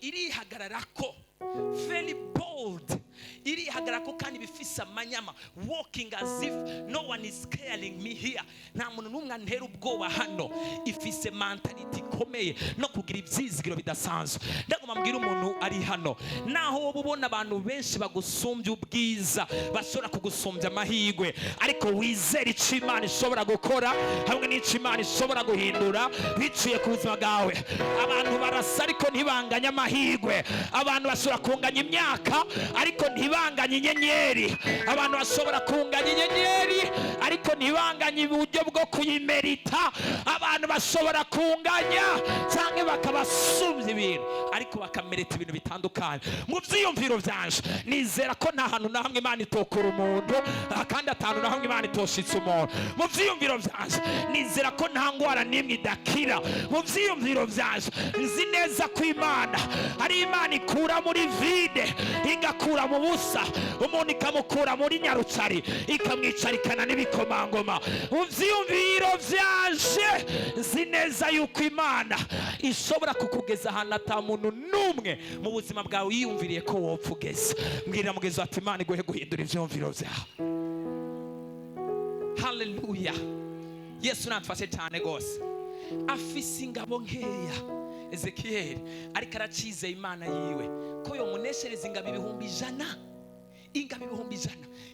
irihagararako, very bold, irihagararako kandi bifise amanyama, walking as if no one is scaring me here. Nta muntu n'umwe antera ubwoba hano. Ifise mentality ikomeye no kugira ibyizigiro bidasanzwe. Ndagomba mbwira umuntu ari hano, naho wowe ubona abantu benshi bagusumbya ubwiza, bashobora kugusumbya amahirwe, ariko wizere icyo Imana ishobora gukora hamwe n'icyo Imana ishobora guhindura biciye ku buzima bwawe. Abantu barasa ariko ntibanganye amahirwe. Abantu bashobora kunganya imyaka ariko ntibanganye inyenyeri. Abantu bashobora kunganya inyenyeri ariko ntibanganye uburyo bwo kuyimerita. Abantu bashobora kunganya cyangwa bakabasumbya ibintu ariko bakamerita ibintu bitandukanye. Mu byiyumviro byanje nizera ko nta hantu na hamwe Imana itokura umuntu kandi atanu na hamwe Imana itoshitse umuntu. Mu byiyumviro byanje nizera ko nta ngwara n'imwe idakira. Mu byiyumviro byanje nzi neza ko Imana ari Imana ikura muri vide igakura mu busa, umuntu ikamukura muri nyarucari ikamwicarikana n'ibikomangoma. Mu byiyumviro byanje nzi neza yuko Imana ishobora kukugeza ahantu ata muntu n'umwe mu buzima bwawe yiyumviriye ko wopfa ugeze. Mbwira mugenzi ati Imana iguhe guhindura ivyumviro vyawe. Haleluya. Yesu natufashe cyane gose. Afise ingabo nkeya Ezekiel ariko aracize Imana yiwe ko yo muneshereza ingabo 100,000. Ingabo 100,000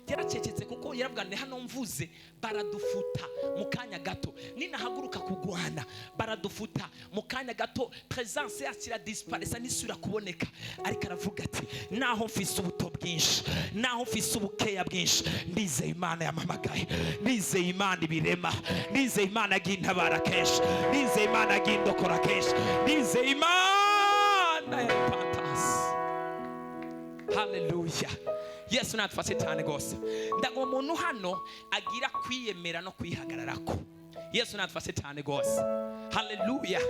yaracecetse kuko yaravuga ne hano mvuze baradufuta mu kanya gato, ninahaguruka kugwana baradufuta mu kanya gato, presence yacu disparaît nisura kuboneka. Ariko aravuga ati naho mfise ubuto bwinshi, naho mfise ubukeya bwinshi, ndizeye Imana yamamagaye, ndizeye Imana ibirema, ndizeye Imana gintabara kenshi, ndizeye Imana gindokora kenshi, ndizeye Imana ya patasi. Haleluya. Yesu natufashe cyane gose. Ndago umuntu hano agira kwiyemera no kwihagararako. Yesu natufashe cyane gose. Haleluya.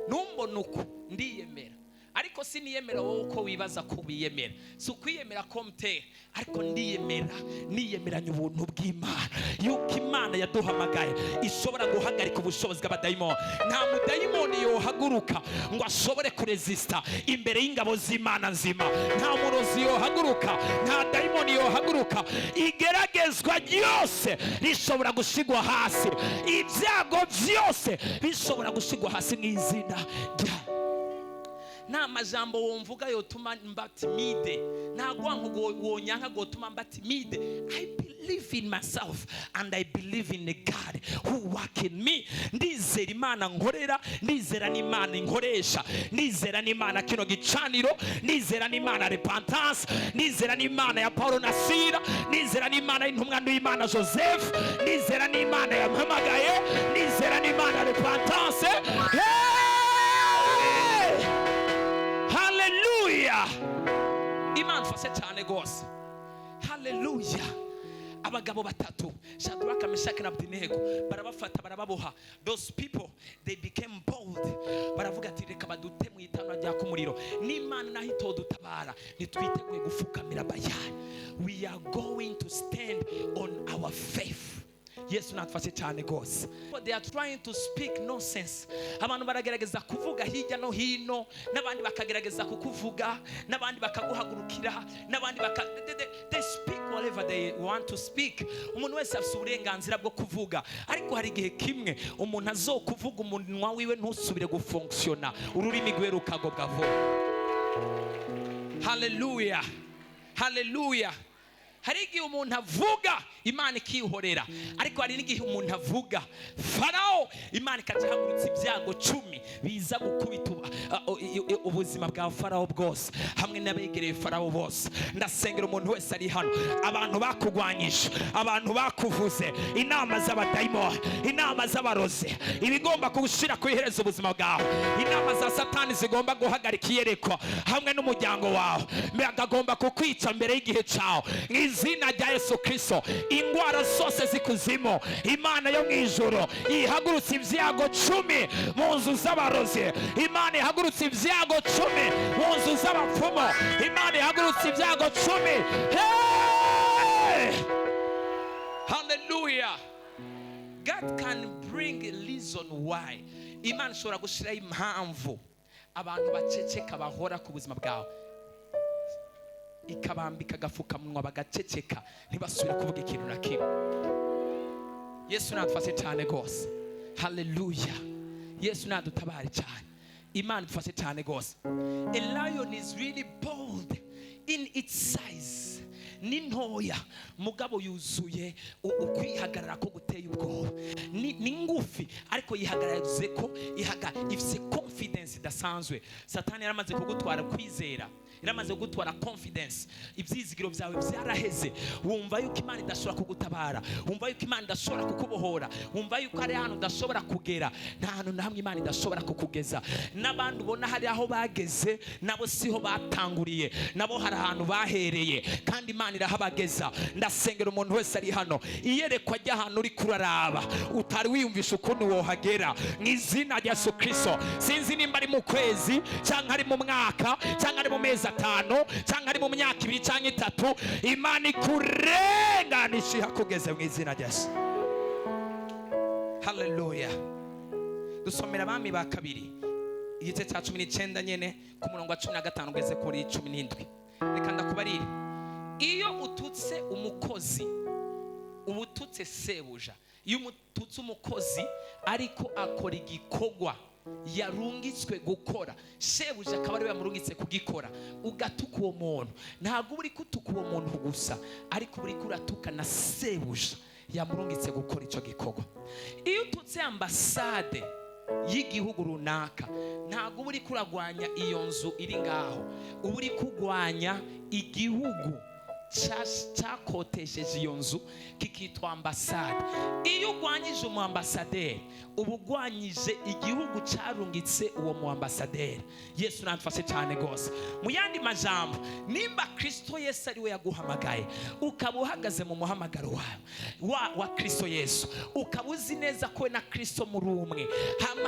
Numbona uko ndiyemera ariko siniyemera wowe uko wibaza ko wiyemera. Si ukwiyemera ko mte ariko niyemeranya ubuntu bw'Imana yuko Imana yaduhamagaye ishobora guhagarika ubushobozi bw'abadayimoni. Nta mudayimoni yohaguruka ngo ashobore kuresista imbere y'ingabo z'Imana nzima. Nta murozi yohaguruka, nta dayimoni yohaguruka. Igeragezwa ryose rishobora gushigwa hasi, ibyago byose bishobora gushigwa hasi n'izina rya nta majambo wumvuga yotuma mba timide, nta gwango wonyanka gotuma mba timide. I believe in myself and I believe in the God who work in me. Ndizera Imana nkorera, ndizera n'Imana inkoresha, ndizera n'Imana kino gicaniro, ndizera n'Imana repentance, ndizera n'Imana ya Paulo na Sila, ndizera n'Imana y'intumwa y'Imana Joseph, ndizera n'Imana yampamagaye, ndizera n'Imana repentance. Hallelujah. Imana tufashe cyane gose. Hallelujah. abagabo batatu Shadraka, Meshaki na Abednego barabafata barababoha. Those people they became bold, baravuga ati reka badute mu itana rya kumuriro, n'Imana naho itodutabara nitwiteguye gufukamira Bayali. We are going to stand on our faith. Yesu natufashe cyane gose. They are trying to speak nonsense. Abantu baragerageza kuvuga hirya no hino, n'abandi bakagerageza kukuvuga, n'abandi bakaguhagurukira, n'abandi they speak whatever they want to speak. Umuntu wese afite uburenganzira bwo kuvuga, ariko hari igihe kimwe umuntu azokuvuga umunwa wiwe ntusubire gufunctiona, ururimi rwe rukagobwa vuba. Hallelujah, hallelujah. Hari igihe umuntu avuga Imana ikihorera, ariko hari n'igihe umuntu avuga Farao Imana ikajahagurutsa ibyago 10 biza gukubita ubuzima bwa Farao bwose hamwe n'abegereye Farao bose. Ndasengera umuntu wese ari hano, abantu bakugwanyisha, abantu bakuvuze, inama z'abadayimoni, inama z'abarozi, ibigomba kugushira kwihereza ubuzima bwawe, inama za Satani zigomba guhagarika iyerekwa hamwe n'umuryango wawe, mbagomba kukwica mbere y'igihe cyawe izina rya Yesu Kristo. Ingwara zose zikuzimu Imana yo mwijuru ihagurutse ibyago 10 mu nzu z'abarozi, Imana ihagurutse ibyago 10 mu nzu z'abapfumu, Imana ihagurutse ibyago 10. Hey! Hallelujah. God can bring a reason why. Imana ishobora gushira impamvu abantu baceceka bahora ku buzima bwawe, ikabambika agafukamunwa bagaceceka ntibasubire kuvuga ikintu na kimwe. Yesu nadufashe cyane gose. Hallelujah. Yesu nadutabare cyane. Imana dufashe cyane gose. A lion is really bold in its size. Ni ntoya mugabo yuzuye ukwihagarara ko guteye ubwoba. Ni ngufi ariko yihagararize ko ifise confidence idasanzwe. Satani yaramaze kugutwara kwizera, yaramaze kugutwara confidence, ibyizigiro byawe byaraheze. Wumva yuko Imana idashobora kugutabara, wumva yuko Imana idashobora kukubohora, wumva yuko ari hano udashobora kugera, nta hantu na hamwe Imana idashobora kukugeza. N'abandi ubona hari aho bageze nabo siho batanguriye, nabo hari ahantu bahereye kandi Imana irahabageza. Ndasengera umuntu wese ari hano, iyerekwa ry'ahantu uri kuraraba utari wiyumvisha ukuntu wohagera mu izina rya Yesu Kristo. Sinzi nimba ari mu kwezi cyangwa ari mu mwaka cyangwa ari mu mezi 5 cyangwa ari mu myaka 2 cyangwa 3, Imana ikurenganisha ihakugeze mu izina rya Yesu. Hallelujah. Dusomera Abami ba kabiri igice cya 19 nyene ku murongo wa 15 ugeze kuri 17. Reka ndakubarire, iyo ututse umukozi ubututse sebuja. Iyo umututse umukozi ariko akora igikogwa yarungitswe gukora, shebuja akaba ari we yamurungitse kugikora, ugatuka uwo muntu, ntabwo uri kutuka uwo muntu gusa, ariko uri kuratuka na sebuja yamurungitse gukora icyo gikogwa. Iyo ututse ambasade y'igihugu runaka, ntabwo uri kuragwanya iyo nzu iri ngaho, uba uri kugwanya igihugu cyakotesheje iyo nzu kikitwa ambasade. Iyo ugwanyije umu ambasaderi uba ugwanyije igihugu cyarungitse uwo mu ambasaderi. Yesu namfashe cyane gose. Mu yandi majambo, nimba Kristo Yesu ari we yaguhamagaye, ukaba uhagaze mu muhamagaro wa Kristo Yesu, ukaba uzi neza ko na Kristo muri umwe,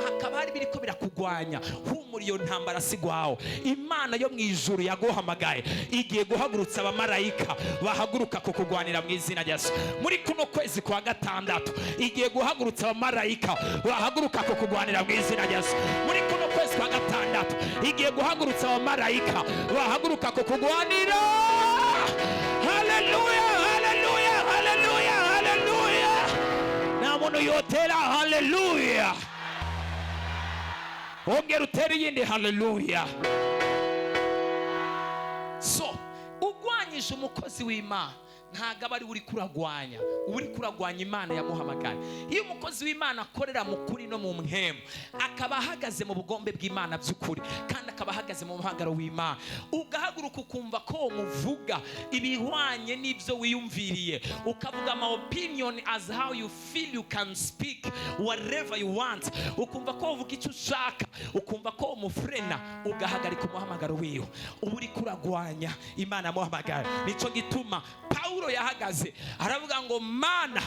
hakaba hari biriko birakugwanya, humura iyo ntambara sigwaho. Imana yo mwijuru yaguhamagaye igiye guhagurutsa abamarayika bahaguruka kukugwanira mu izina rya Yesu. Muri kuno kwezi kwa 6 igiye guhagurutsa abamarayika bahaguruka kukugwanira mu izina rya Yesu. Muri kuno kwezi kwa 6 igiye guhagurutsa abamarayika bahaguruka kukugwanira. Hallelujah, hallelujah, hallelujah, hallelujah. Na muntu yotera hallelujah. Ongera utere yindi hallelujah. So ugwanyije umukozi w'Imana ntago aba ari uri kuragwanya, uri kuragwanya Imana yamuhamagaye. Iyo umukozi w'Imana akorera mu kuri no mu mpemu, akaba ahagaze mu bugombe bw'Imana by'ukuri, kandi akaba ahagaze mu muhagaro w'Imana, ugahaguruka ukumva ko umuvuga ibihwanye n'ibyo wiyumviriye, ukavuga my opinion as how you feel, you can speak whatever you want, ukumva ko uvuga icyo ushaka, ukumva ko umufrena, ugahagarika umuhamagaro wiwe, uba uri kuragwanya Imana yamuhamagaye. Nico gituma Paulo Pawulo yahagaze aravuga ngo mana,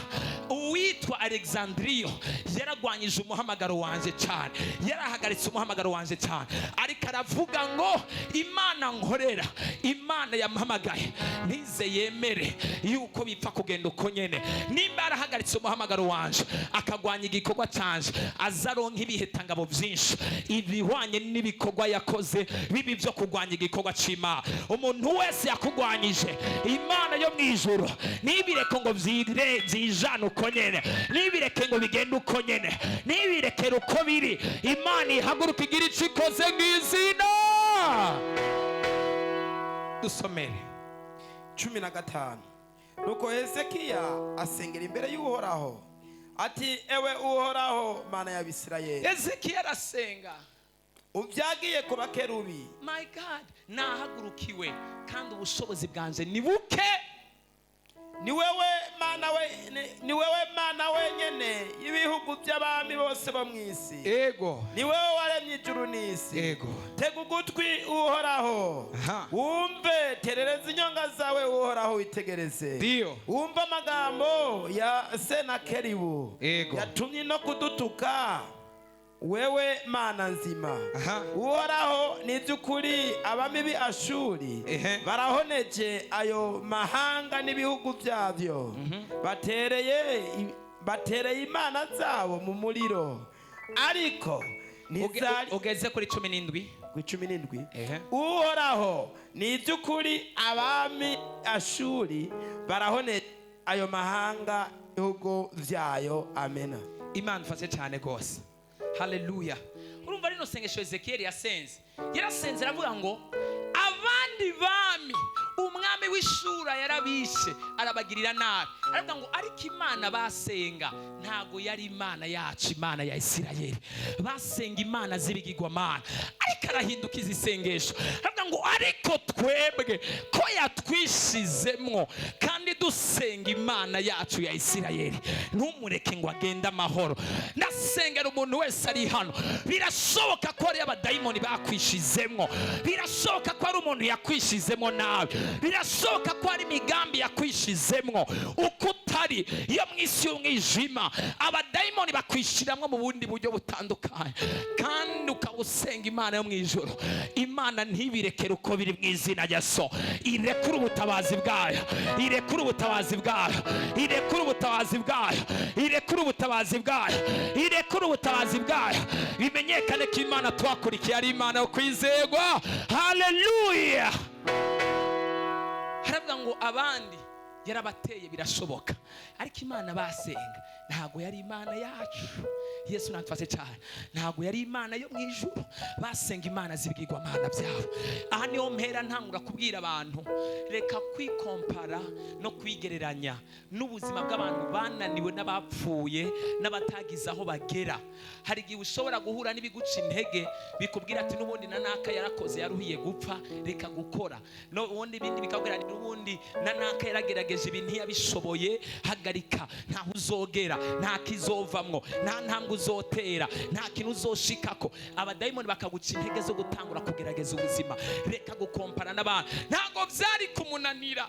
uwitwa Alexandriyo yaragwanyije umuhamagaro wanje cyane, yarahagaritse umuhamagaro wanje cyane, ariko aravuga ngo Imana nkorera, Imana yamuhamagaye ntize yemere yuko bipfa kugenda uko nyene. Nimba yarahagaritse umuhamagaro wanje akagwanya igikorwa cyanje, azaronka ibihetangabo byinshi ibihwanye n'ibikorwa yakoze bibi byo kugwanya igikorwa cy'Imana. Umuntu wese yakugwanyije, Imana yo mwijuru nibireke ngo byijane uko nyene, nibireke ngo bigende uko nyene, nibirekere uko biri. Imana ihaguruka igira icyo ikoze ngizina. Dusomere 15. Nuko Hezekiya asengera imbere y'Uhoraho ati, ewe Uhoraho Mana y'Abisirayeli. Hezekiya arasenga, ubyagiye ku bakerubi. my God, nahagurukiwe kandi ubushobozi bwanje ni buke. Ni wewe Mana wenyene ibihugu by'abami bose bo mwisi. Ego. Ni wewe waremye ijuru n'isi. Ego. Tega ugutwi Uhoraho, wumve, terereza inyonga zawe Uhoraho witegereze. Dio. Wumve amagambo ya Senakeribu. Ego. Yatumye no kudutuka, wewe Mana nzima. Uhoraho ni by'ukuri abami b'i Ashuri barahoneje ayo mahanga n'ibihugu byabyo, batereye imana zabo mu muriro, ariko ntizari. Ugeze kuri 17. 17. Uhoraho ni by'ukuri abami Ashuri barahoneje ayo mahanga n'ibihugu byayo. Amena. Imana ifashe cyane gose. Haleluya. Urumva rino sengesho Ezekiel yasenze, yarasenze aravuga ngo abandi bami umwami w'Ishura yarabishe arabagirira nabi, aravuga ngo ariko Imana basenga ntago yari Imana yacu, Imana ya Isirayeli. Basenga imana z'ibigirwamana, ariko arahindukiza isengesho aravuga ngo ariko twebwe ko yatwishizemwo kandi dusenga Imana yacu ya Isirayeli, ntumureke ngo agende amahoro. Ndasengera umuntu wese ari hano, birashoboka ko ari abadayimoni bakwishizemwo, birashoboka ko ari umuntu yakwishizemwo nabi, birashoboka ko ari imigambi yakwishizemwo uko utari iyo mwisi y'umwijima. Abadayimoni bakwishiramwo mu bundi buryo butandukanye, kandi ukawusenga Imana yo mwijuru. Imana ntibirekere uko biri mu izina rya So. Irekura ubutabazi bwayo, irekura ubutabazi bwayo, irekura ubutabazi bwayo, irekura ubutabazi bwayo, irekura ubutabazi bwayo. Bimenyekane ko Imana twakurikiye ari Imana yo kwizerwa. Haleluya. Haravuga ngo abandi yarabateye birashoboka, ariko Imana basenga ntago yari Imana yacu. Yesu natfase cyane, ntago yari Imana yo mwijuru. Basenga imana z'ibigirwamana byabo. Aha niho mpera ntangura kubwira abantu, reka kwikompara no kwigereranya n'ubuzima bw'abantu bananiwe n'abapfuye n'abatagize aho bagera. Hari igihe ushobora guhura n'ibiguca intege bikubwira ati n'ubundi nanaka yarakoze yaruhiye gupfa, reka gukora. No ubundi bindi bikabwira ati n'ubundi nanaka yaragerageje ibintu yabishoboye, hagarika, nta uzogera, nta kizovamwo, nta ntambwe uzotera, nta kintu uzoshikako. Abadayimoni bakaguca intege zo gutangura kugerageza ubuzima. Reka gukompara n'abantu, ntago byari kumunanira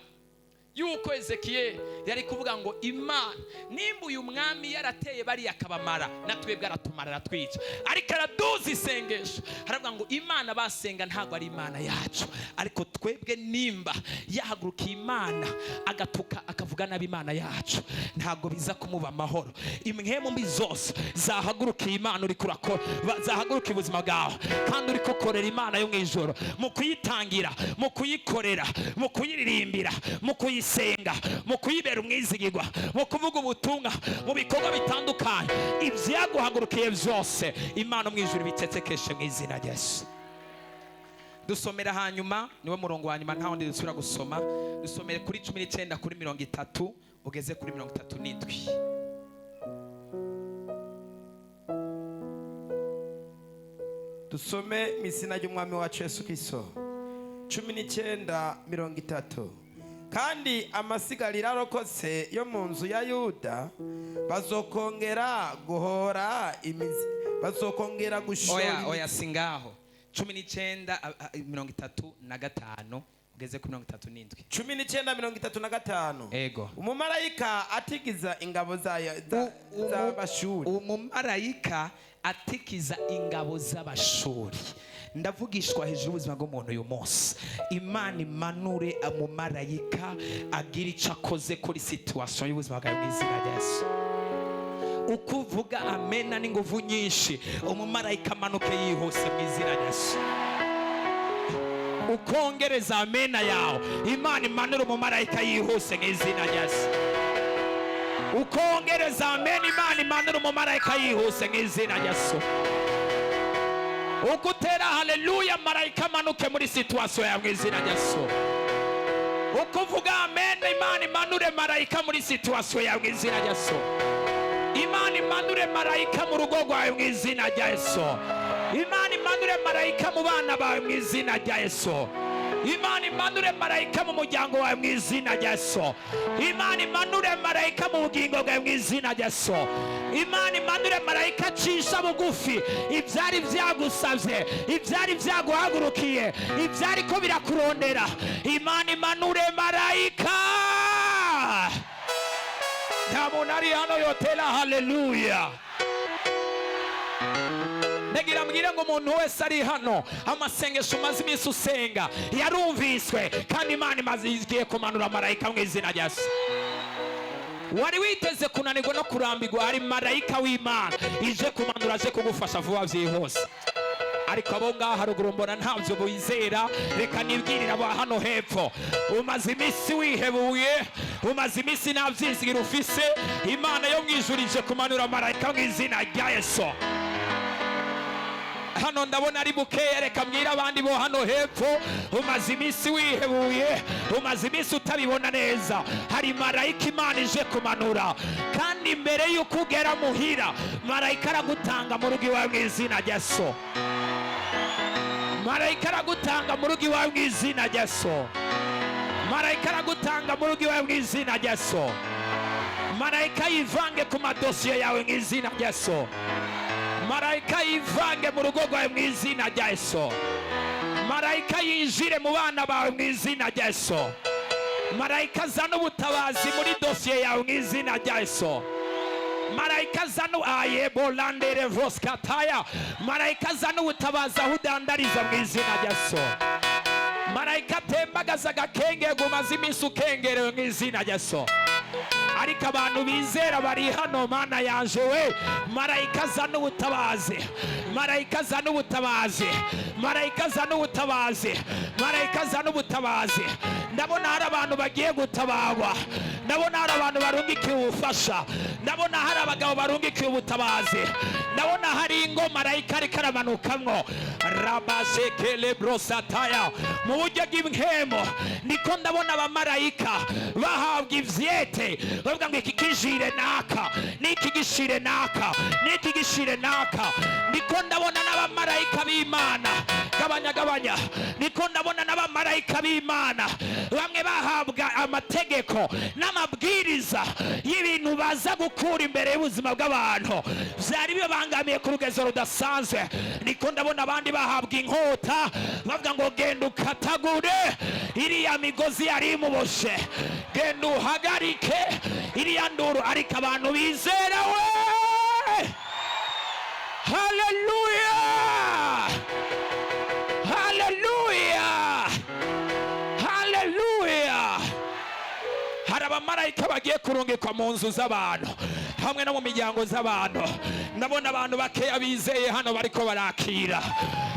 yuko Ezekiel yari kuvuga ngo Imana nimba uyu mwami yarateye bari akabamara, natwebwe aratumara aratwica. Ariko araduza isengesho haravuga ngo Imana basenga ntago ari Imana yacu, ariko twebwe nimba yahagurukiye Imana agatuka akavuga nabi Imana yacu, ntago biza kumuba amahoro. Imwemu mbi zose zahagurukiye Imana uri kurakora, zahagurukiye ubuzima bwawe kandi uri kokorera Imana yo mwijoro, mu kuyitangira, mu kuyikorera, mu kuyiririmbira, mu senga, mu kuyibera umwizigirwa, mu kuvuga ubutumwa, mu bikorwa bitandukanye. Ibyaguhagurukiye byose Imana mwijuru bicecekeshe mu izina rya Yesu. Dusomera hanyuma niwe murongo wa nyuma, nta wundi dusubira gusoma. Dusomere kuri 19 kuri 30 ugeze kuri 37. Dusome misina y'umwami wacu Yesu Kristo. 19:30. Kandi amasigarira arokotse yo mu nzu ya Yuda bazokongera guhora imizi, bazokongera gushora. Oya singaho 19:35 ugeze ku 37. 19:35. Ego. Umumarayika atigiza ingabo z'Abashuri. Umumarayika atikiza ingabo z'Abashuri. Ndavugishwa hejuru ubuzima bw'umuntu uyu munsi. Imana imanure umumarayika agira icyo akoze kuri situation y'ubuzima bwawe mu izina rya Yesu. Ukuvuga amena n'inguvu nyinshi, umumarayika amanuke yihuse mu izina rya Yesu. Ukongereza amena yawe, Imana imanure umumarayika yihuse mu izina rya Yesu. Ukongereza amena, Imana imanure umumarayika yihuse mu izina rya Yesu. Ukutera haleluya, marayika amanuke muri situation yawe mu izina rya Yesu. Ukuvuga amen, Imana imanure marayika muri situation yawe mu izina rya Yesu. Imana imanure marayika mu rugo rwawe mu izina rya Yesu. Imana imanure marayika mu bana bawe mu izina rya Yesu. Imana imanure marayika mu muryango wawe mu izina rya Yesu. Imana imanure marayika mu bugingo bwawe mu izina rya Yesu. Imana imanure marayika cisha bugufi ibyari byagusabye, ibyari byaguhagurukiye, ibyari ko birakurondera. Imana imanure marayika. Nta muntu ari hano yotera haleluya. Ndagira mbwira ngo umuntu wese ari hano, amasengesho umaze iminsi usenga yarumviswe, kandi Imana imaze igiye kumanura marayika mu izina rya Yesu. Wari witeze kunanirwa no kurambirwa, hari marayika w'Imana ije kumanura, aje kugufasha vuba byihuse. Ariko abo ngaha haruguru mbona ntabyo bizera, reka nibwirira abo hano hepfo. Umaze iminsi wihebuye, umaze iminsi nta byizigiro ufise, Imana yo mu ijuru ije kumanura marayika mu izina rya Yesu. Hano ndabona ari bukeya, reka mbwira abandi bo hano hepfo, umaze iminsi wihebuye, umaze iminsi utabibona neza, hari marayika Imana ije kumanura. Kandi mbere y'uko ugera muhira, marayika aragutanga mu rugo iwawe mu izina rya Yesu. Marayika aragutanga mu rugo iwawe mu izina rya Yesu. Marayika aragutanga mu rugo iwawe mu izina rya Yesu. Marayika yivange ku madosiye yawe mu izina rya Yesu. Marayika yivange mu rugo rwawe mu izina rya Yesu. Marayika yinjire mu bana bawe mu izina rya Yesu. Marayika azana ubutabazi muri dosiye yawe mu izina rya Yesu. Marayika azana ayebolandere voskataya. Marayika azana ubutabazi aho udandariza mu izina rya Yesu. Marayika atembagaza agakenge umaze iminsi ukengerewe mu izina rya Yesu. Ariko abantu bizera bari hano, Mana yanje we, marayika azana ubutabazi, marayika azana ubutabazi, marayika azana ubutabazi, marayika azana ubutabazi. Ndabona hari abantu bagiye gutabarwa, ndabona hari abantu barungikiye ubufasha, ndabona hari abagabo barungikiye ubutabazi, ndabona hari ingo marayika ariko aramanukamwo. Rabashekele brosataya mu buryo bw'inkemo, niko ndabona abamarayika bahabwa ivyete, bavuga ngo iki gishire naka, niki gishire naka, niki gishire naka. Niko ndabona n'abamarayika b'Imana gabanya, niko ndabona n'abamarayika b'Imana bamwe bahabwa amategeko n'amabwiriza y'ibintu baza gukura imbere y'ubuzima bw'abantu byari bibangamiye ku rugezo rudasanzwe. Niko ndabona abandi bahabwa inkota, bavuga ngo genda ukatagure iriya migozi yari imuboshe, genda uhagarike iriya nduru. Ariko abantu bizera we, haleluya, haleluya, haleluya. Hari abamarayika bagiye kurungikwa mu nzu z'abantu hamwe no mu miryango z'abantu. Ndabona abantu bakeya bizeye hano bariko barakira,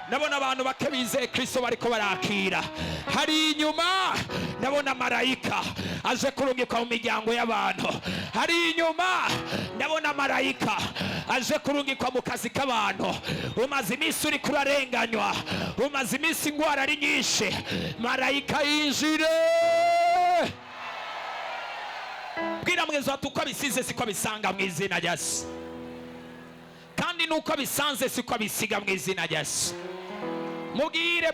ndabona abantu bake bizeye Kristo bariko barakira. Hari inyuma ndabona marayika aje kurungikwa mu miryango y'abantu. Hari inyuma ndabona marayika aje kurungikwa mu kazi k'abantu. Umaze iminsi uri kurarenganywa, umaze iminsi ingwara ari nyinshi, marayika yinjire. Bwira mwezo ati uko bisize siko bisanga mu izina rya Yesu, kandi nuko bisanze siko bisiga mu izina rya Yesu. Mugire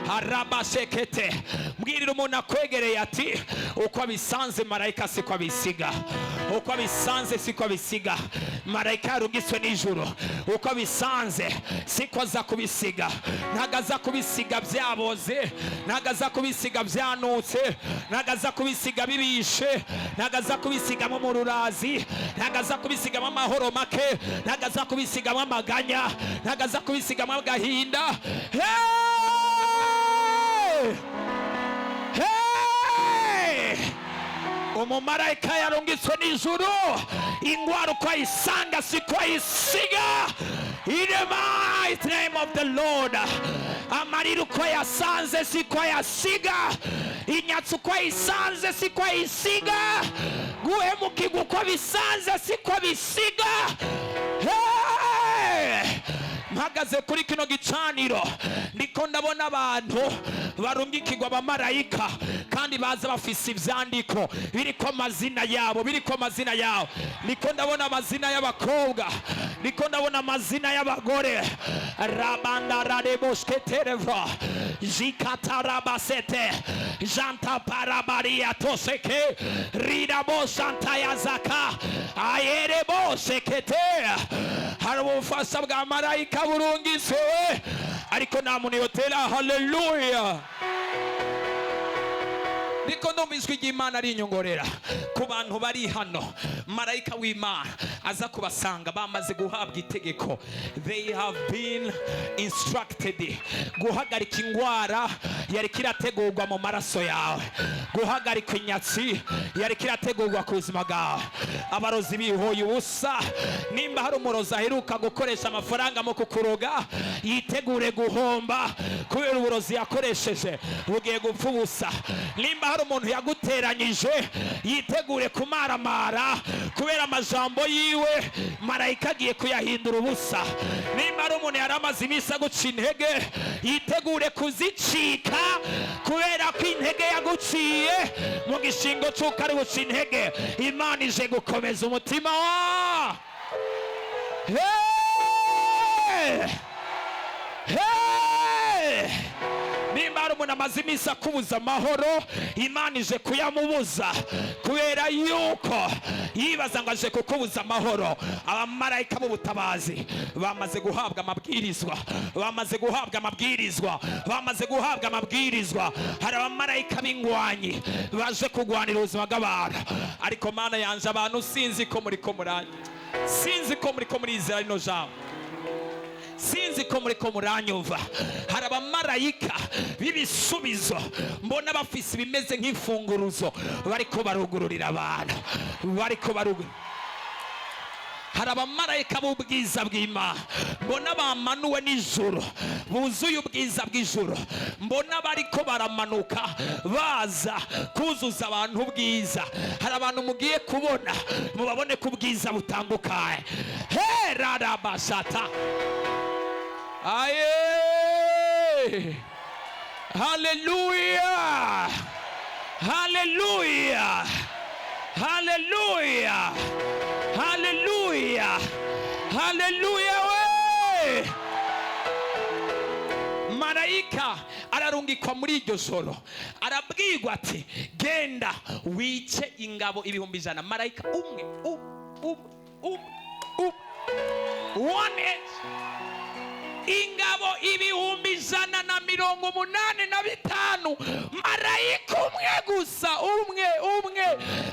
harabashekete, mbwirira umuntu akwegereye ati uko bisanze marayika siko bisiga, uko bisanze siko bisiga. Marayika yarungitswe n'ijuru, uko bisanze siko aza kubisiga. Ntago aza kubisiga byaboze, ntago aza kubisiga byanutse, ntago aza kubisiga bibishe, ntago aza kubisigamo mu rurazi, ntago aza kubisigamo amahoro make, ntago aza kubisigamo amaganya, ntago aza kubisigamo agahinda. Umumarayika yarungitswe n'ijuru, ingwara uko ayisanga siko ayisiga. In the mighty name of the Lord. Amarira uko yasanze siko ayasiga, inyatsi uko ayisanze siko ayisiga, guhemukirwa uko bisanze siko bisiga. Mpagaze kuri kino gicaniro ndiko ndabona abantu barungikirwa abamarayika, kandi baza bafise ivyandiko biriko amazina yabo, biriko amazina yabo. Ndiko ndabona amazina y'abakobwa, ndiko ndabona amazina y'abagore. Rabanda radebosketerevra jikatarabasete janta parabaria toseke ridabo santa yazaka ayerebo sekete. Hari ubufasha bwa marayika burungitse, ariko nta muntu yotera haleluya. Ndiko ndumva ijwi ry'Imana ari inyongorera ku bantu bari hano. Marayika w'Imana aza kubasanga bamaze guhabwa itegeko. They have been instructed guhagarika ingwara yari kirategurwa mu maraso yawe, guhagarika inyatsi yari kirategurwa ku buzima bwawe. Abarozi bihoye ubusa. Nimba hari umurozi aheruka gukoresha amafaranga mu kukuroga, yitegure guhomba kubera uburozi yakoresheje bugiye gupfa ubusa. Nimba hari umuntu yaguteranyije, yitegure kumaramara kubera amajambo yiwe marayika agiye kuyahindura ubusa. Nimba hari umuntu yari amaze iminsi aguca intege, yitegure kuzicika kubera ko intege yaguciye mu gishingo cy'uko ari guca intege. Imana ije gukomeza umutima wa nimba hari umuntu amaze iminsi akubuza amahoro, Imana ije kuyamubuza kubera yuko yibaza ngo aje kukubuza amahoro. Abamarayika b'ubutabazi bamaze guhabwa amabwirizwa, bamaze guhabwa amabwirizwa, bamaze guhabwa amabwirizwa. Hari abamarayika b'ingwanyi baje kugwanira ubuzima bw'abantu. Ariko Mana yanje, abantu sinzi ko muriko muranye, sinzi ko muriko murizera rino jambo, sinzi ko muriko muranyumva. Hari abamarayika b'ibisubizo mbona bafise bimeze nk'imfunguruzo bariko barugururira abantu, bariko barugururira. Hari abamarayika b'ubwiza bw'Imana mbona bamanuwe n'ijuru, buzuye ubwiza bw'ijuru. Mbona bariko baramanuka baza kuzuza abantu ubwiza. Hari abantu mugiye kubona mubabone ku bwiza butandukanye. Rarabashata aye, haleluya, haleluya, haleluya, haleluya, haleluya. We marayika ararungikwa muri iryo joro, arabwirwa ati genda wice ingabo 100,000. Marayika umwe ingabo 185,000. Marayika umwe gusa, umwe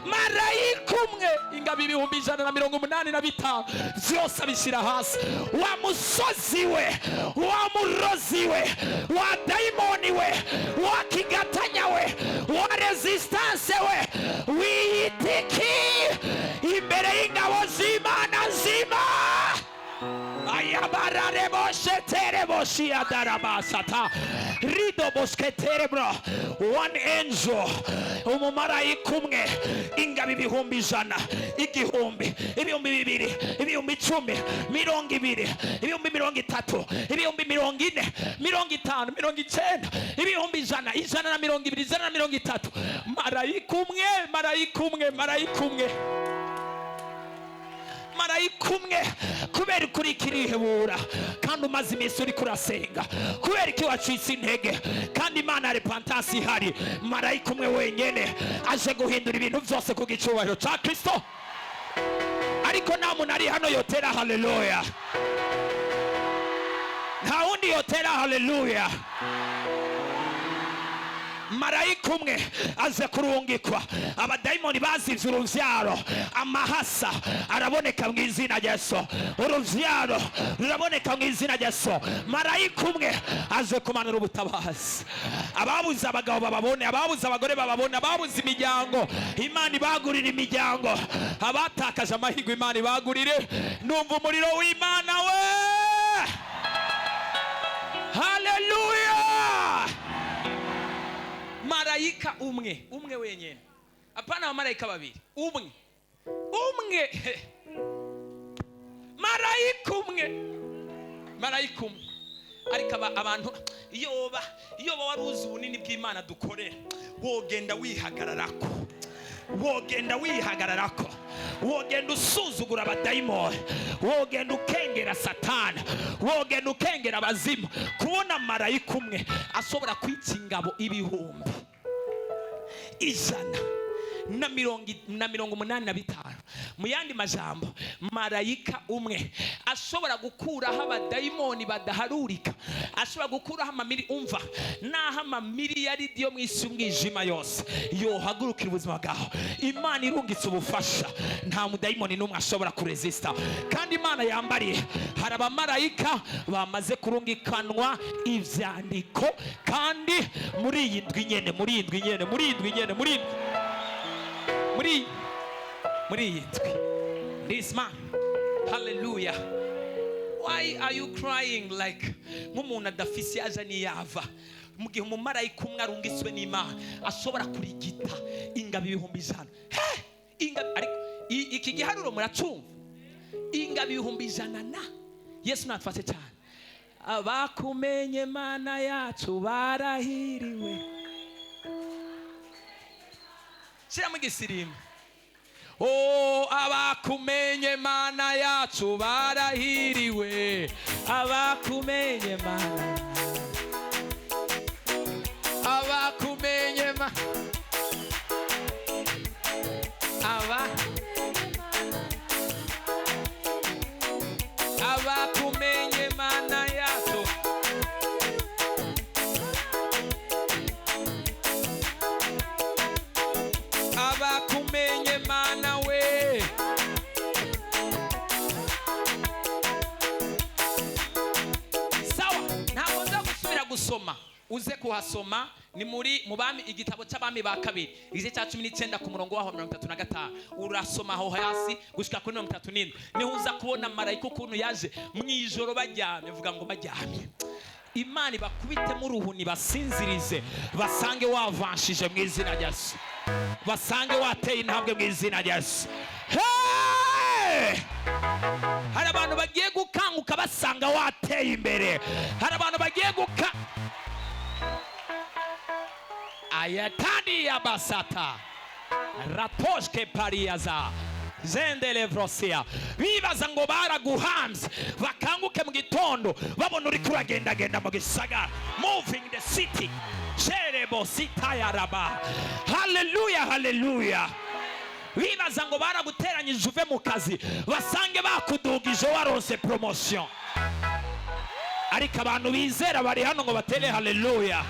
marayika umwe, ingabo 185,000 byose abishyira hasi. Wa musozi we, wa murozi we, wa dayimoni we, wa kigatanya we, wa resistance we, wiyitiki imbere y'ingabo z'Imana nzima. Ayabara boshetere boshia darabasata rido bosketere bro. One angel, umumarayika umwe, ingabo 100,000, 1,000, 2,000, 10,000, 20,000, 30,000, 40,000, 50, 90, 100,000, 120, 130. Marayika umwe, marayika umwe, marayika umwe, marayika umwe. Kubera ukuri kirihebura kandi umaze iminsi uri kurasenga, kubera iki wacitse intege kandi Imana repentance ihari, marayika umwe wenyene aje guhindura ibintu byose ku gicubahiro cya Kristo. ariko nta muntu ari hano yotera haleluya. Nta wundi yotera haleluya. Marayika umwe aze kurungikwa, abadayimoni bazivye uruvyaro, amahasa araboneka mu izina rya Yesu, uruvyaro ruraboneka mu izina rya Yesu. Marayika umwe aze kumanura ubutabazi, ababuze abagabo bababone, ababuze abagore bababone, ababuze imiryango Imana ibagurira imiryango, abatakaje amahirwe Imana ibagurire. Numva umuriro w'Imana we. Haleluya. Marayika umwe wenyine, apana abamarayika babiri, umwe marayika umwe. Ariko abantu iyo wari uzi ubunini bw'Imana dukorera, wogenda wihagararako, wogenda usuzugura abadayimoni, wogenda ukengera Satani, wogenda ukengera abazimu. Kubona marayika umwe ashobora kwica ingabo ibihumbi 185. Mu yandi majambo, marayika umwe ashobora gukuraho abadayimoni badaharurika, ashobora gukuraho umva naho amamiliyaridi yo mu isi y'umwijima yose yohagurukira ubuzima bwaho, Imana irungitse ubufasha, nta mudayimoni n'umwe ashobora kuresista. Kandi Imana yambariye, hari abamarayika bamaze kurungikanwa ivyandiko, kandi muri iyi ndwi nyene this man. Hallelujah. Why are you crying like nk'umuntu adafise aje niyava? Mu gihe umumarayika umwe arungitswe n'Imana ashobora kurigita ingabo 100,000. Ariko iki giharuro muracumva? Ingabo 100,000 na Yesu natfase cyane. Abakumenye Mana yacu barahiriwe. Shira mu gisirimu. Oh, abakumenye Mana yacu barahiriwe. Abakumenye Mana, abakumenye abakumenye Mana yacu. Abakumenye Mana we. Sawa, ntabwo nza gusubira gusoma, uze kuhasoma. Ni mu bami, igitabo cy'abami ba kabiri, igice cya 19 ku murongo waho 35. Urasoma aho hasi gushika kuri 37. Niho uza kubona marayika ukuntu yaje mu ijoro baryamye, vuga ngo baryamye. Imana bakubitemo uruhuni basinzirize, basange wavanshije mu izina rya Yesu, basange wateye intambwe mu izina rya Yesu. Hari abantu bagiye gukanguka basanga wateye imbere, hari abantu bagiye ayatani ya basata ratoshke pariyaza zendele vrosia. Bibaza ngo baraguhambye, bakanguke mu gitondo babona uri kuragendagenda mu gisagara, moving the city. Cherebo sitaya raba. Hallelujah, hallelujah. Bibaza ngo baraguteranyije uve mu kazi, basange bakudugije waronse promotion. Ariko abantu bizera bari hano ngo batere hallelujah.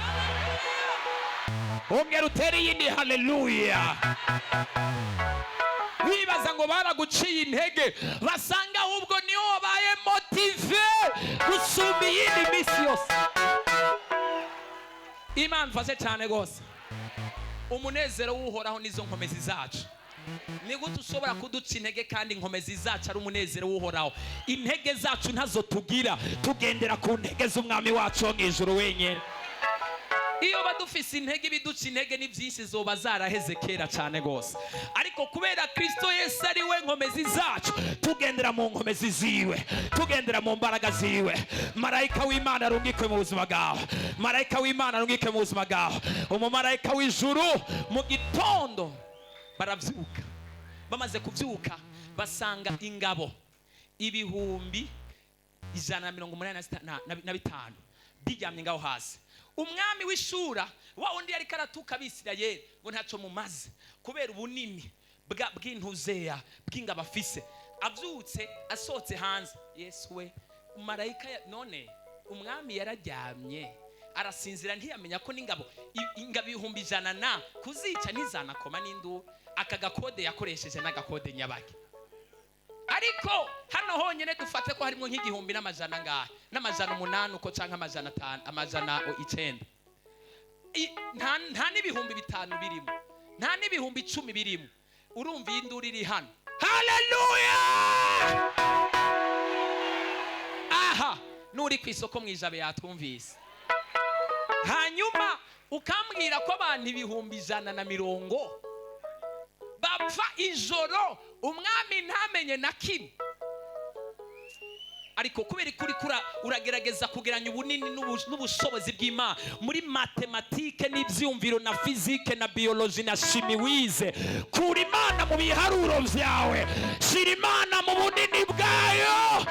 Ongera utere yindi hallelujah. Bibaza ngo baraguciye intege, basanga ahubwo niyo wabaye motive gusumba iyindi misi yose. Imana mfashe cyane gose. Umunezero w'uhoraho nizo nkomezi zacu. Ni gute ushobora kuduca intege kandi inkomezi zacu ari umunezero w'uhoraho? Intege zacu ntazo tugira, tugendera ku ntege z'umwami wacu wo mw'ijuru wenyine. Iyo badufise intege, biduca intege ni byinshi zoba zaraheze kera cyane gose. Ariko kubera Kristo Yesu ari we nkomezi zacu, tugendera mu nkomezi ziwe, tugendera mu mbaraga ziwe. Marayika w'Imana arungikwe mu buzima bwawe, marayika w'Imana arungikwe mu buzima bwawe. Umumarayika w'ijuru mu gitondo baravyuka, bamaze kuvyuka basanga ingabo 185 biryamye ngaho hasi. umwami w'Ishura wa undi yari karatuka Abisirayeli ngo ntaco mumaze kubera ubunini bw'intuzeya bw'ingabo afise. Avyutse asohotse hanze, Yesu we marayika none umwami yararyamye arasinzira ntiyamenya ko n'ingabo ibihumbi 100 na kuzica ntizanakoma n'induru. Aka gakode yakoresheje n'agakode nyabaki. Ariko hano honyene dufate ko harimo nk'igihumbi n'amajana ngahe n'amajana 8 uko canke amajana 5 amajana 9 nta n'ibihumbi 5 birimo, nta n'ibihumbi 10 birimo. Urumva induru iri hano. Haleluya! Aha nuri kwisoko mwijabe yatumvise. Hanyuma ukambwira ko abantu ibihumbi 150 bapfa ijoro umwami ntamenye na kimwe. Ariko kubera kuri uragerageza kugeranya ubunini n'ubushobozi bw'Imana muri matematike n'ivyumviro na fizike na biology na chimie wize, kuri Imana mu biharuro vyawe, shira Imana mu bunini bwayo,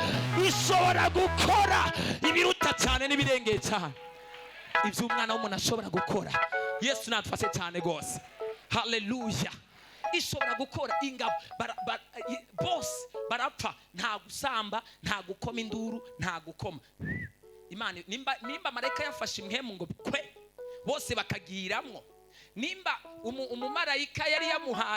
ishobora gukora ibiruta cyane n'ibirengeye cyane ivyo umwana w'umuntu ashobora gukora. Yesu natufase cyane gose. Haleluya! Ishobora gukora ingabo bose barapfa, nta gusamba, nta gukoma induru, nta gukoma. Imana nimba marayika yafashe impemu ngo kwe bose bakagiramwo, nimba umumarayika yari yamuhaye